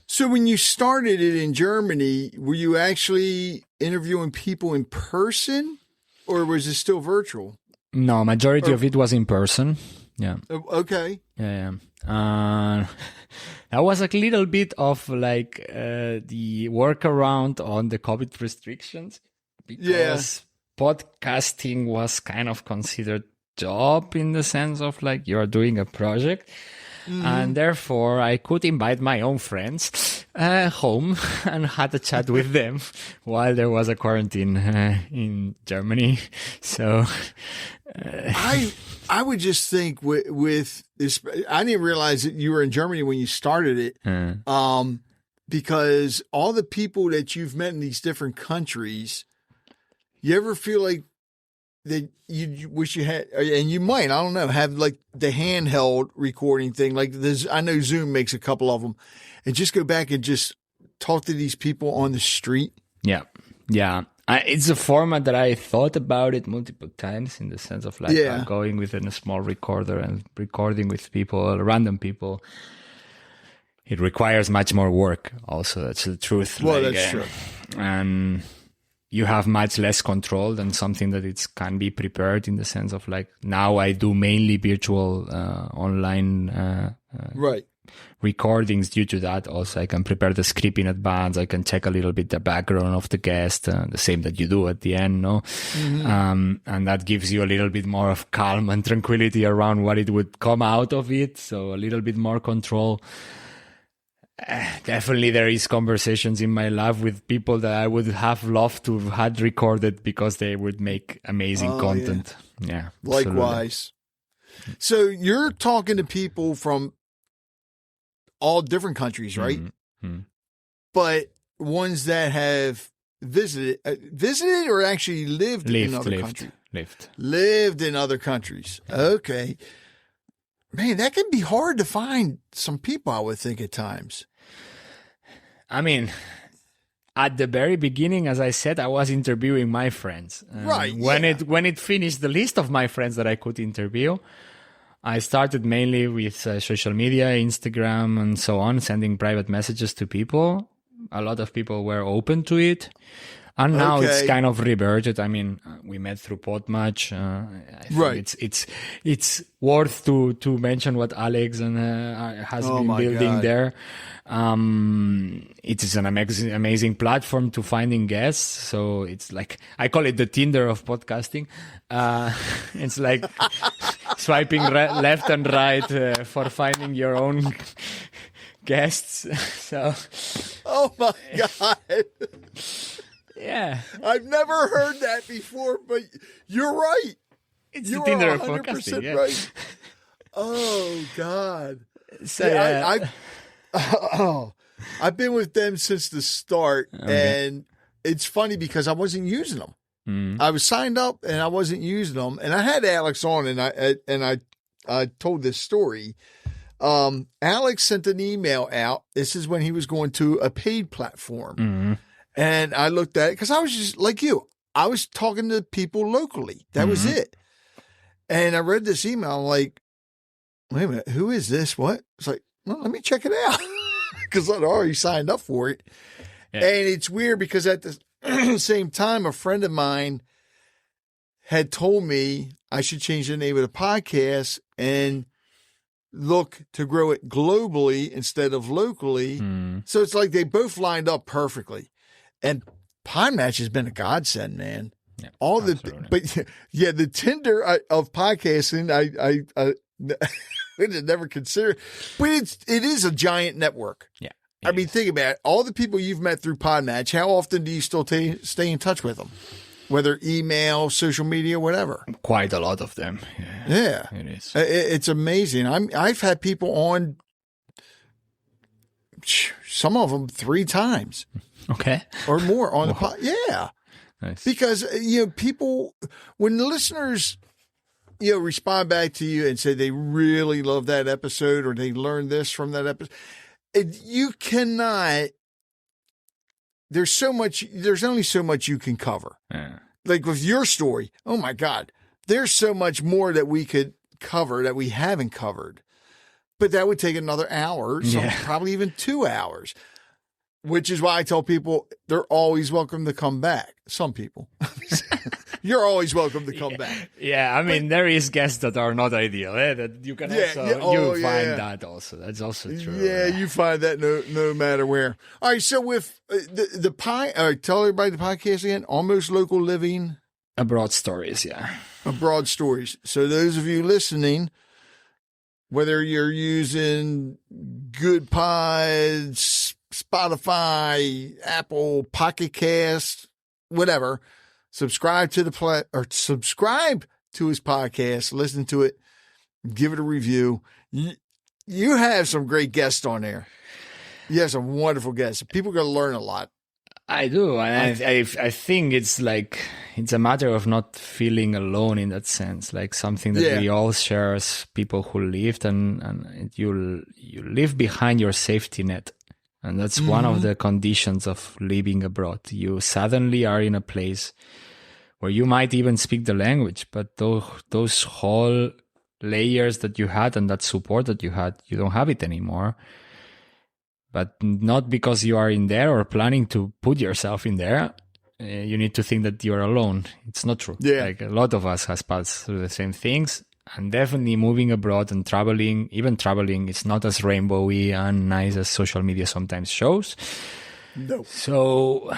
So when you started it in Germany, were you actually interviewing people in person, or was it still virtual? No, majority of it was in person. Yeah. Okay. Yeah. That was a little bit of like the workaround on the COVID restrictions, because podcasting was kind of considered job in the sense of like you're doing a project. And therefore, I could invite my own friends home and had a chat with them while there was a quarantine in Germany. So I would just think with this, I didn't realize that you were in Germany when you started it, because all the people that you've met in these different countries, you ever feel like that you wish you had, and you might, I don't know, have like the handheld recording thing. Like this, I know Zoom makes a couple of them, and just go back and just talk to these people on the street. Yeah. It's a format that I thought about it multiple times in the sense of like going within a small recorder and recording with people, random people. It requires much more work. Also, that's the truth. Well, that's true. And you have much less control than something that it can be prepared in the sense of like now I do mainly virtual online recordings. Due to that, also I can prepare the script in advance. I can check a little bit the background of the guest, the same that you do at the end, no? And that gives you a little bit more of calm and tranquility around what it would come out of it. So a little bit more control. Definitely there is conversations in my life with people that I would have loved to have had recorded because they would make amazing content. Yeah. Likewise. Absolutely. So you're talking to people from all different countries, right? But ones that have visited or actually lived in other countries? Lived in other countries. Okay. Man, that can be hard to find some people, I would think, at times. I mean, at the very beginning, as I said, I was interviewing my friends. When it finished the list of my friends that I could interview, I started mainly with social media, Instagram, and so on, sending private messages to people. A lot of people were open to it. And now it's kind of reverted. I mean, we met through Podmatch. It's worth to mention what Alex and has been building there. It is an amazing platform to finding guests. So it's like, I call it the Tinder of podcasting. It's like swiping left and right for finding your own guests. So, oh my God. Yeah. I've never heard that before, but you're right. You're 100% right. Oh, God. So, I've been with them since the start, and it's funny because I wasn't using them. I was signed up, and I wasn't using them. And I had Alex on, and I told this story. Alex sent an email out. This is when he was going to a paid platform. And I looked at it because I was just like you. I was talking to people locally. That was it. And I read this email. I'm like, wait a minute, who is this? What? It's like, well, let me check it out because I'd already signed up for it. Yeah. And it's weird because at the same time, a friend of mine had told me I should change the name of the podcast and look to grow it globally instead of locally. So it's like they both lined up perfectly. And Podmatch has been a godsend, man. Yeah, the Tinder of podcasting, I did never consider, but it is a giant network. Yeah. I mean, think about it. All the people you've met through Podmatch, how often do you still stay in touch with them? Whether email, social media, whatever. Quite a lot of them. Yeah. It is. It's amazing. I've had people on, some of them 3 times. Okay. Or more on the pod. Yeah. Nice. Because, people, when the listeners, respond back to you and say they really love that episode or they learned this from that episode, you cannot, there's only so much you can cover. Yeah. Like with your story, oh my God, there's so much more that we could cover that we haven't covered. But that would take another hour, probably even 2 hours. Which is why I tell people they're always welcome to come back. Some people. You're always welcome to come back. Yeah, I mean, there is guests that are not ideal. That you can find that also. That's also true. Yeah, you find that no matter where. All right, so with the tell everybody the podcast again, Almost Local Living. Abroad stories, yeah. Abroad stories. So those of you listening, whether you're using Good Pods, Spotify, Apple, Pocket Cast, whatever, subscribe to subscribe to his podcast, listen to it, give it a review. You have some great guests on there. You have some wonderful guests. People are going to learn a lot. I do. And I think it's like, it's a matter of not feeling alone in that sense, like something that we all share as people who lived, and you leave behind your safety net. And that's one of the conditions of living abroad. You suddenly are in a place where you might even speak the language, but those whole layers that you had and that support that you had, you don't have it anymore. But not because you are in there or planning to put yourself in there. You need to think that you're alone. It's not true. Yeah. Like a lot of us has passed through the same things. And definitely moving abroad and traveling, it's not as rainbowy and nice as social media sometimes shows. No. So,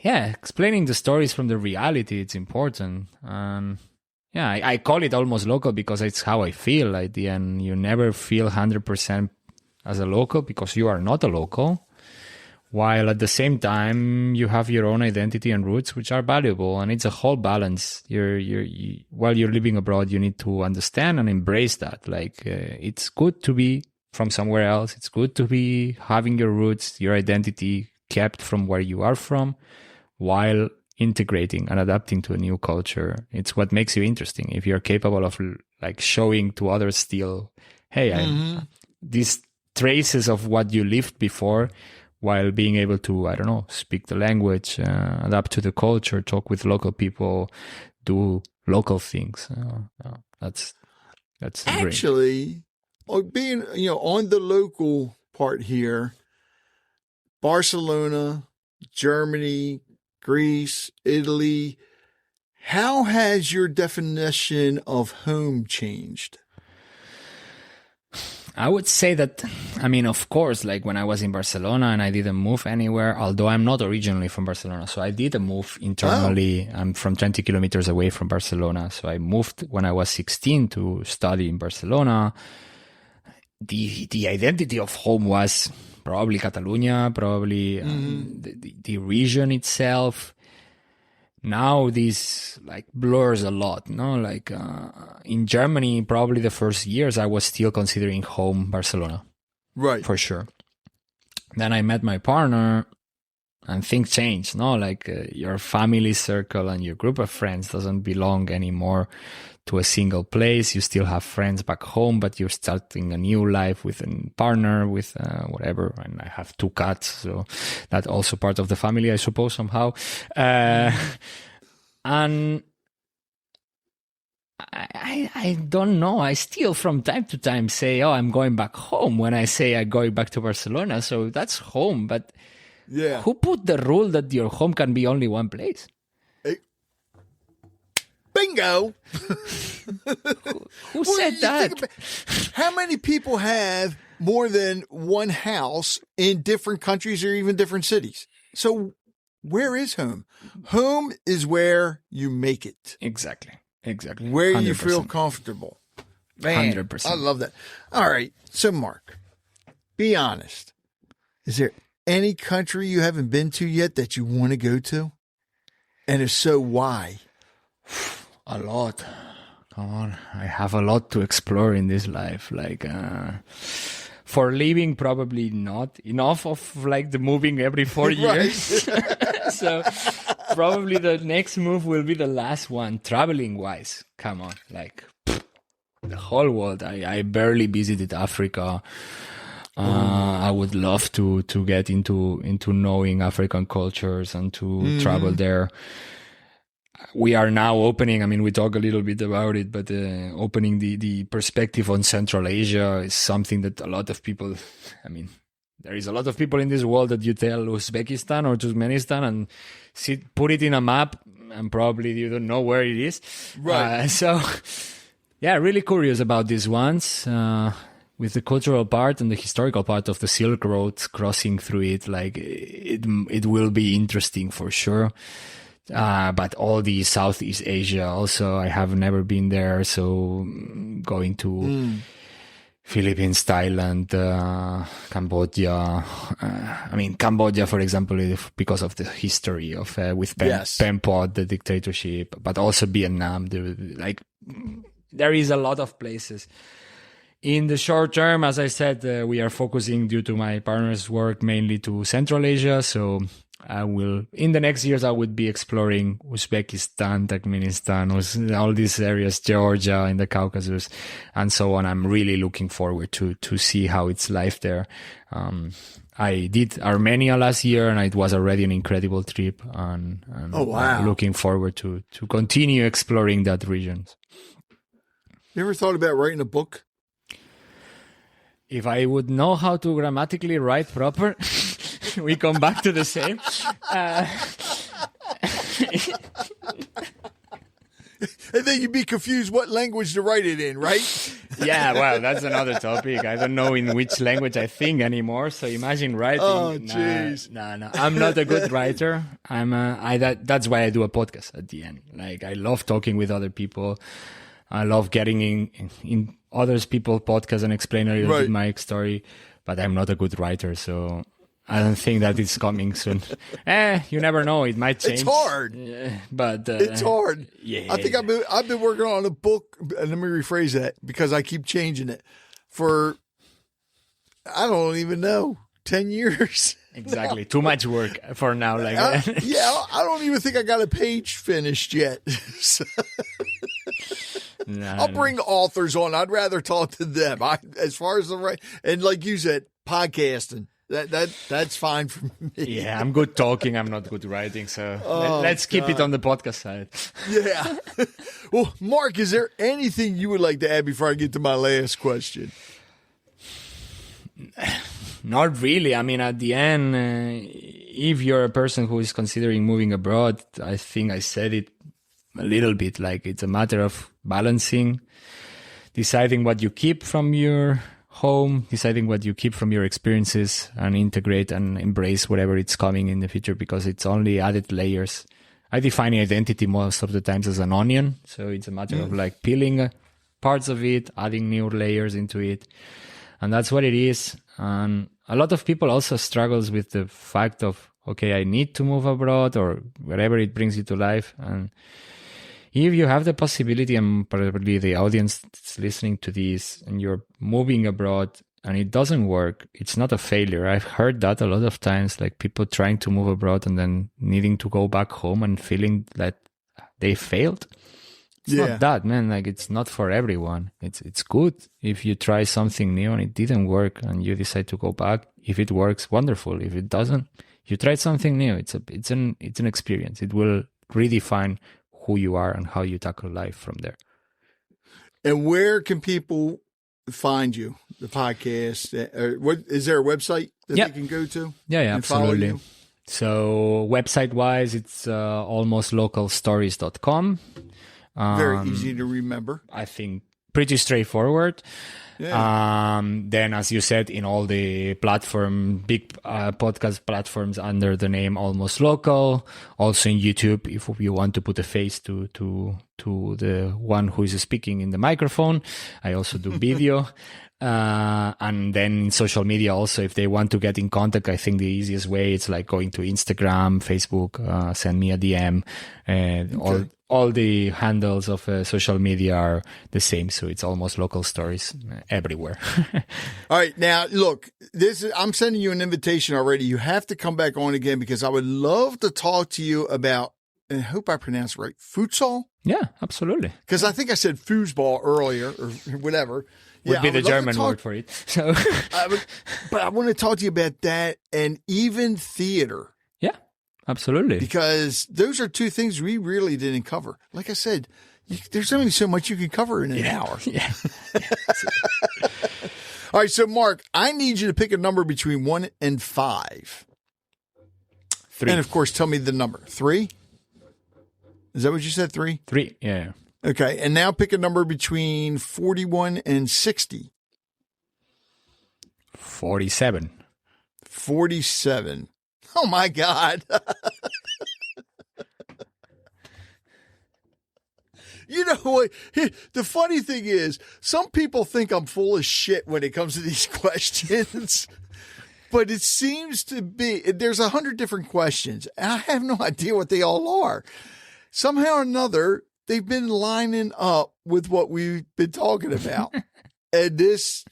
yeah, explaining the stories from the reality, it's important. And yeah, I call it almost local because it's how I feel at the end. You never feel 100% as a local because you are not a local, while at the same time you have your own identity and roots, which are valuable, and it's a whole balance. While you're living abroad, you need to understand and embrace that. Like it's good to be from somewhere else. It's good to be having your roots, your identity kept from where you are from, while integrating and adapting to a new culture. It's what makes you interesting. If you're capable of like showing to others still, hey, these traces of what you lived before, while being able to, I don't know, speak the language, adapt to the culture, talk with local people, do local things. That's actually great. Being on the local part here, Barcelona, Germany, Greece, Italy. How has your definition of home changed? I would say that, I mean, of course, like when I was in Barcelona and I didn't move anywhere, although I'm not originally from Barcelona. So I did a move internally. Oh. I'm from 20 kilometers away from Barcelona. So I moved when I was 16 to study in Barcelona. The identity of home was probably Catalonia, probably the region itself. Now this like blurs a lot, no? Like in Germany, probably the first years I was still considering home Barcelona, right? For sure. Then I met my partner, and things changed, no? Like your family circle and your group of friends doesn't belong anymore to a single place. You still have friends back home, but you're starting a new life with a partner, with whatever. And I have 2 cats, so that's also part of the family, I suppose, somehow. And I don't know. I still from time to time say, oh, I'm going back home when I say I'm going back to Barcelona. So that's home. But who put the rule that your home can be only one place? Bingo! Who said that? How many people have more than one house in different countries or even different cities? So where is home? Home is where you make it. Exactly. Where 100%. You feel comfortable. Man, 100%. I love that. All right. So Mark, be honest. Is there any country you haven't been to yet that you want to go to? And if so, why? A lot. Come on. I have a lot to explore in this life. Like, for living, probably not enough of like the moving every 4 years. So probably the next move will be the last one, traveling wise. Come on. Like the whole world. I barely visited Africa. I would love to get into knowing African cultures and to travel there. We are now opening, I mean, we talk a little bit about it, but opening the perspective on Central Asia is something that a lot of people, I mean, there is a lot of people in this world that you tell Uzbekistan or Turkmenistan and put it in a map and probably you don't know where it is. Right. So, yeah, really curious about these ones. With the cultural part and the historical part of the Silk Road crossing through it, like it will be interesting for sure But all the Southeast Asia also, I have never been there. So going to Philippines, Thailand, Cambodia. Cambodia, for example, because of the history of with Pol Pot, the dictatorship, but also Vietnam. There is a lot of places. In the short term, as I said, we are focusing due to my partner's work mainly to Central Asia. So in the next years, I would be exploring Uzbekistan, Turkmenistan, all these areas, Georgia in the Caucasus and so on. I'm really looking forward to see how it's life there. I did Armenia last year and it was already an incredible trip and oh, wow. I'm looking forward to continue exploring that region. You ever thought about writing a book? If I would know how to grammatically write proper, we come back to the same. And then you'd be confused what language to write it in, right? Yeah, well, that's another topic. I don't know in which language I think anymore. So imagine writing. Oh, jeez. No. I'm not a good writer. That's why I do a podcast at the end. Like, I love talking with other people. I love getting in others people's podcasts and explain a little bit my story, but I'm not a good writer, so I don't think that it's coming soon. You never know; it might change. It's hard, but it's hard. Yeah, I think I've been working on a book, and let me rephrase that because I keep changing it for I don't even know 10 years. Exactly, too much work for now. I don't even think I got a page finished yet. I'll bring authors on. I'd rather talk to them. As far as and like you said, podcasting. That's fine for me. Yeah, I'm good talking. I'm not good writing. So let's keep it on the podcast side. Yeah. Well, Mark, is there anything you would like to add before I get to my last question? Not really. I mean, at the end, if you're a person who is considering moving abroad, I think I said it a little bit, like it's a matter of balancing, deciding what you keep from your home, deciding what you keep from your experiences and integrate and embrace whatever it's coming in the future because it's only added layers. I define identity most of the times as an onion. So it's a matter of like peeling parts of it, adding new layers into it. And that's what it is. And a lot of people also struggles with the fact of, okay, I need to move abroad or wherever it brings you to life. And if you have the possibility, and probably the audience that's listening to this, and you're moving abroad and it doesn't work, it's not a failure. I've heard that a lot of times, like people trying to move abroad and then needing to go back home and feeling that they failed. It's not that, man. Like, it's not for everyone. It's good if you try something new and it didn't work and you decide to go back. If it works, wonderful. If it doesn't, you tried something new. It's an experience. It will redefine who you are and how you tackle life from there. And where can people find you? The podcast? What is there a website that they can go to? Yeah, absolutely. So website wise, it's almostlocalstories.com. Very easy to remember. I think pretty straightforward. Yeah. Then, as you said, in all the big podcast platforms under the name Almost Local. Also in YouTube, if you want to put a face to the one who is speaking in the microphone. I also do video. And then in social media also, if they want to get in contact, I think the easiest way it's like going to Instagram, Facebook, send me a DM, and all the handles of social media are the same. So it's Almost Local Stories everywhere. All right. Now, look, I'm sending you an invitation already. You have to come back on again because I would love to talk to you about, and I hope I pronounced it right, futsal? Yeah, absolutely. Because I think I said foosball earlier or whatever. Would be the German word for it. So, but I want to talk to you about that and even theater. Yeah, absolutely. Because those are two things we really didn't cover. Like I said, there's only so much you can cover in an hour. Yeah. All right. So, Mark, I need you to pick a number between 1 and 5. 3. And, of course, tell me the number. 3? Is that what you said? 3? 3, yeah. Okay, and now pick a number between 41 and 60. 47. 47. Oh, my God. You know what? The funny thing is, some people think I'm full of shit when it comes to these questions. But it seems to be, there's 100 different questions. And I have no idea what they all are. Somehow or another, they've been lining up with what we've been talking about. And this,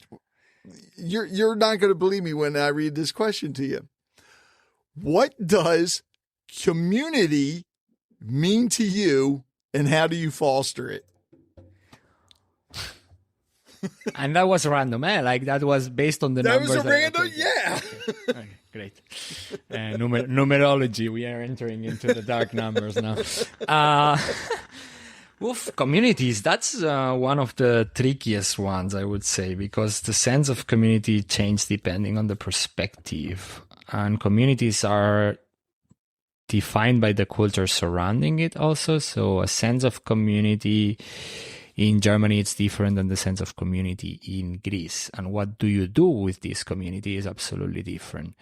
you're not going to believe me when I read this question to you. What does community mean to you, and how do you foster it? And that was random, eh? Like that was based on the that numbers. Was a random, yeah. Okay, great. Numerology. We are entering into the dark numbers now. Communities. That's one of the trickiest ones, I would say, because the sense of community changes depending on the perspective, and communities are defined by the culture surrounding it also. So a sense of community in Germany, it's different than the sense of community in Greece. And what do you do with this community is absolutely different.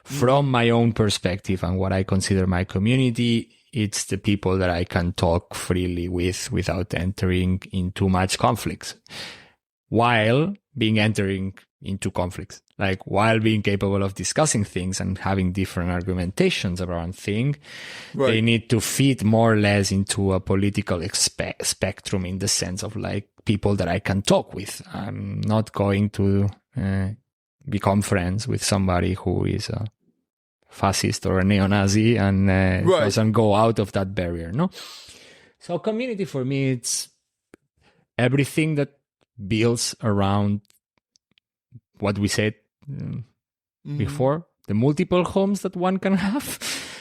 From my own perspective and what I consider my community, it's the people that I can talk freely with without entering into much conflicts, while entering into conflicts. Like while being capable of discussing things and having different argumentations around things, right. They need to fit more or less into a political spectrum in the sense of like people that I can talk with. I'm not going to become friends with somebody who is a fascist or a neo-Nazi and right. doesn't go out of that barrier, no? So community for me, it's everything that builds around what we said before, the multiple homes that one can have.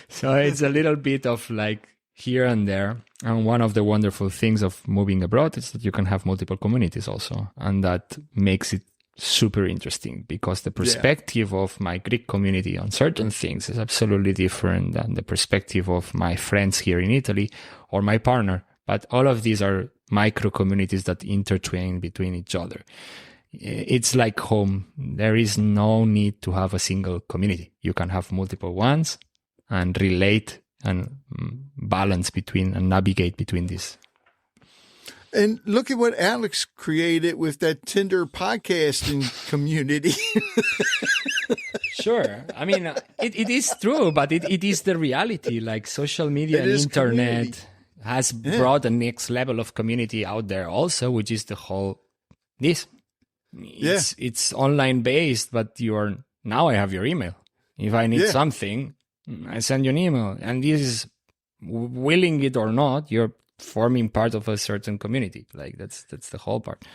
So it's a little bit of like here and there. And one of the wonderful things of moving abroad is that you can have multiple communities also. And that makes it super interesting because the perspective of my Greek community on certain things is absolutely different than the perspective of my friends here in Italy or my partner. But all of these are micro communities that intertwine between each other. It's like home. There is no need to have a single community. You can have multiple ones and relate and balance between and navigate between these. And look at what Alex created with that Tinder podcasting community. Sure. I mean, it is true, but it is the reality. Like social media and internet community has brought the next level of community out there also, which is the whole this. It's online based, but now I have your email. If I need something, I send you an email. And this is, willing it or not, you're forming part of a certain community. Like that's the whole part.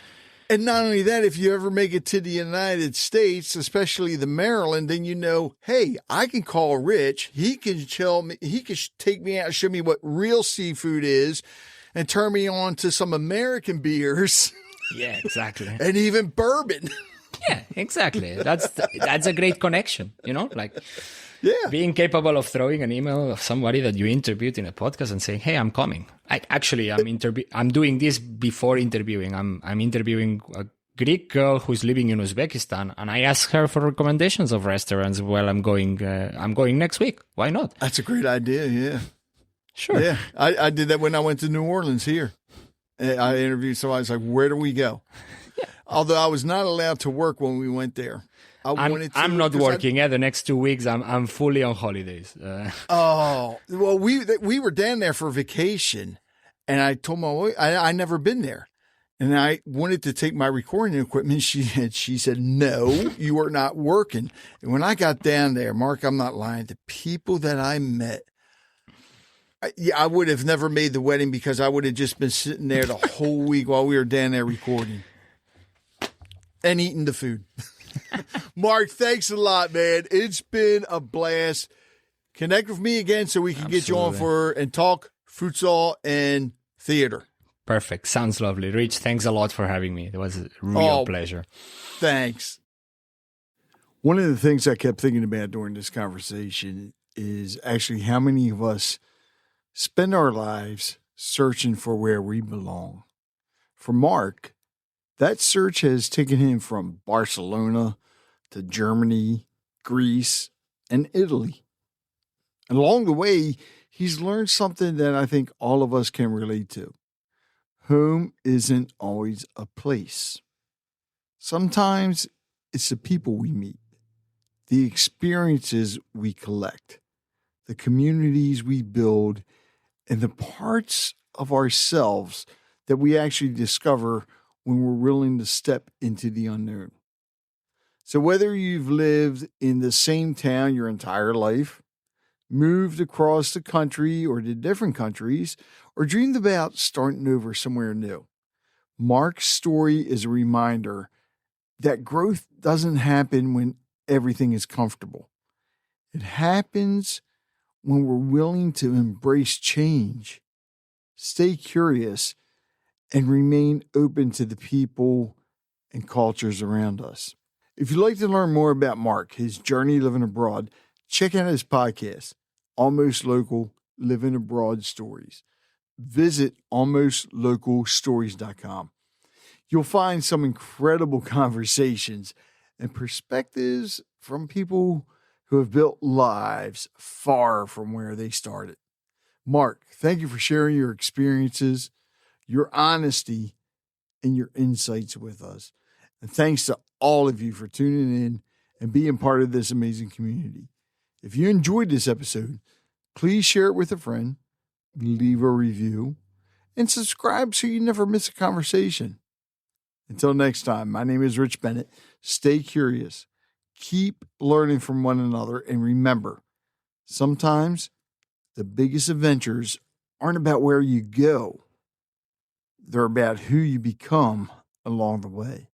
And not only that, if you ever make it to the United States, especially the Maryland, then you know, hey, I can call Rich. He can tell me, he can take me out and show me what real seafood is and turn me on to some American beers. Yeah, exactly. And even bourbon. Yeah, exactly. That's a great connection, like being capable of throwing an email of somebody that you interviewed in a podcast and saying, hey, I'm coming. I'm doing this before interviewing. I'm interviewing a Greek girl who's living in Uzbekistan, and I asked her for recommendations of restaurants while I'm going next week. Why not? That's a great idea. Yeah. Sure. Yeah. I did that when I went to New Orleans here. I interviewed somebody. I was like, where do we go? Yeah. Although I was not allowed to work when we went there. I'm not working. The next 2 weeks, I'm fully on holidays. Well, we were down there for vacation, and I told my wife, I never been there. And I wanted to take my recording equipment. She said, no, you are not working. And when I got down there, Mark, I'm not lying, the people that I met, I would have never made the wedding because I would have just been sitting there the whole week while we were down there recording and eating the food. Mark, thanks a lot, man. It's been a blast. Connect with me again so we can get you on and talk futsal and theater. Perfect. Sounds lovely. Rich, thanks a lot for having me. It was a real pleasure. Thanks. One of the things I kept thinking about during this conversation is actually how many of us spend our lives searching for where we belong. For Mark, that search has taken him from Barcelona to Germany, Greece, and Italy. And along the way, he's learned something that I think all of us can relate to. Home isn't always a place. Sometimes it's the people we meet, the experiences we collect, the communities we build, and the parts of ourselves that we actually discover when we're willing to step into the unknown. So whether you've lived in the same town your entire life, moved across the country or to different countries, or dreamed about starting over somewhere new, Marc's story is a reminder that growth doesn't happen when everything is comfortable. It happens when we're willing to embrace change, stay curious, and remain open to the people and cultures around us. If you'd like to learn more about Marc, his journey living abroad, check out his podcast, Almost Local Living Abroad Stories. Visit almostlocalstories.com. You'll find some incredible conversations and perspectives from people who have built lives far from where they started. Marc, thank you for sharing your experiences, your honesty, and your insights with us. And thanks to all of you for tuning in and being part of this amazing community. If you enjoyed this episode, please share it with a friend, leave a review, and subscribe so you never miss a conversation. Until next time, my name is Rich Bennett. Stay curious, keep learning from one another, and remember, sometimes the biggest adventures aren't about where you go. They're about who you become along the way.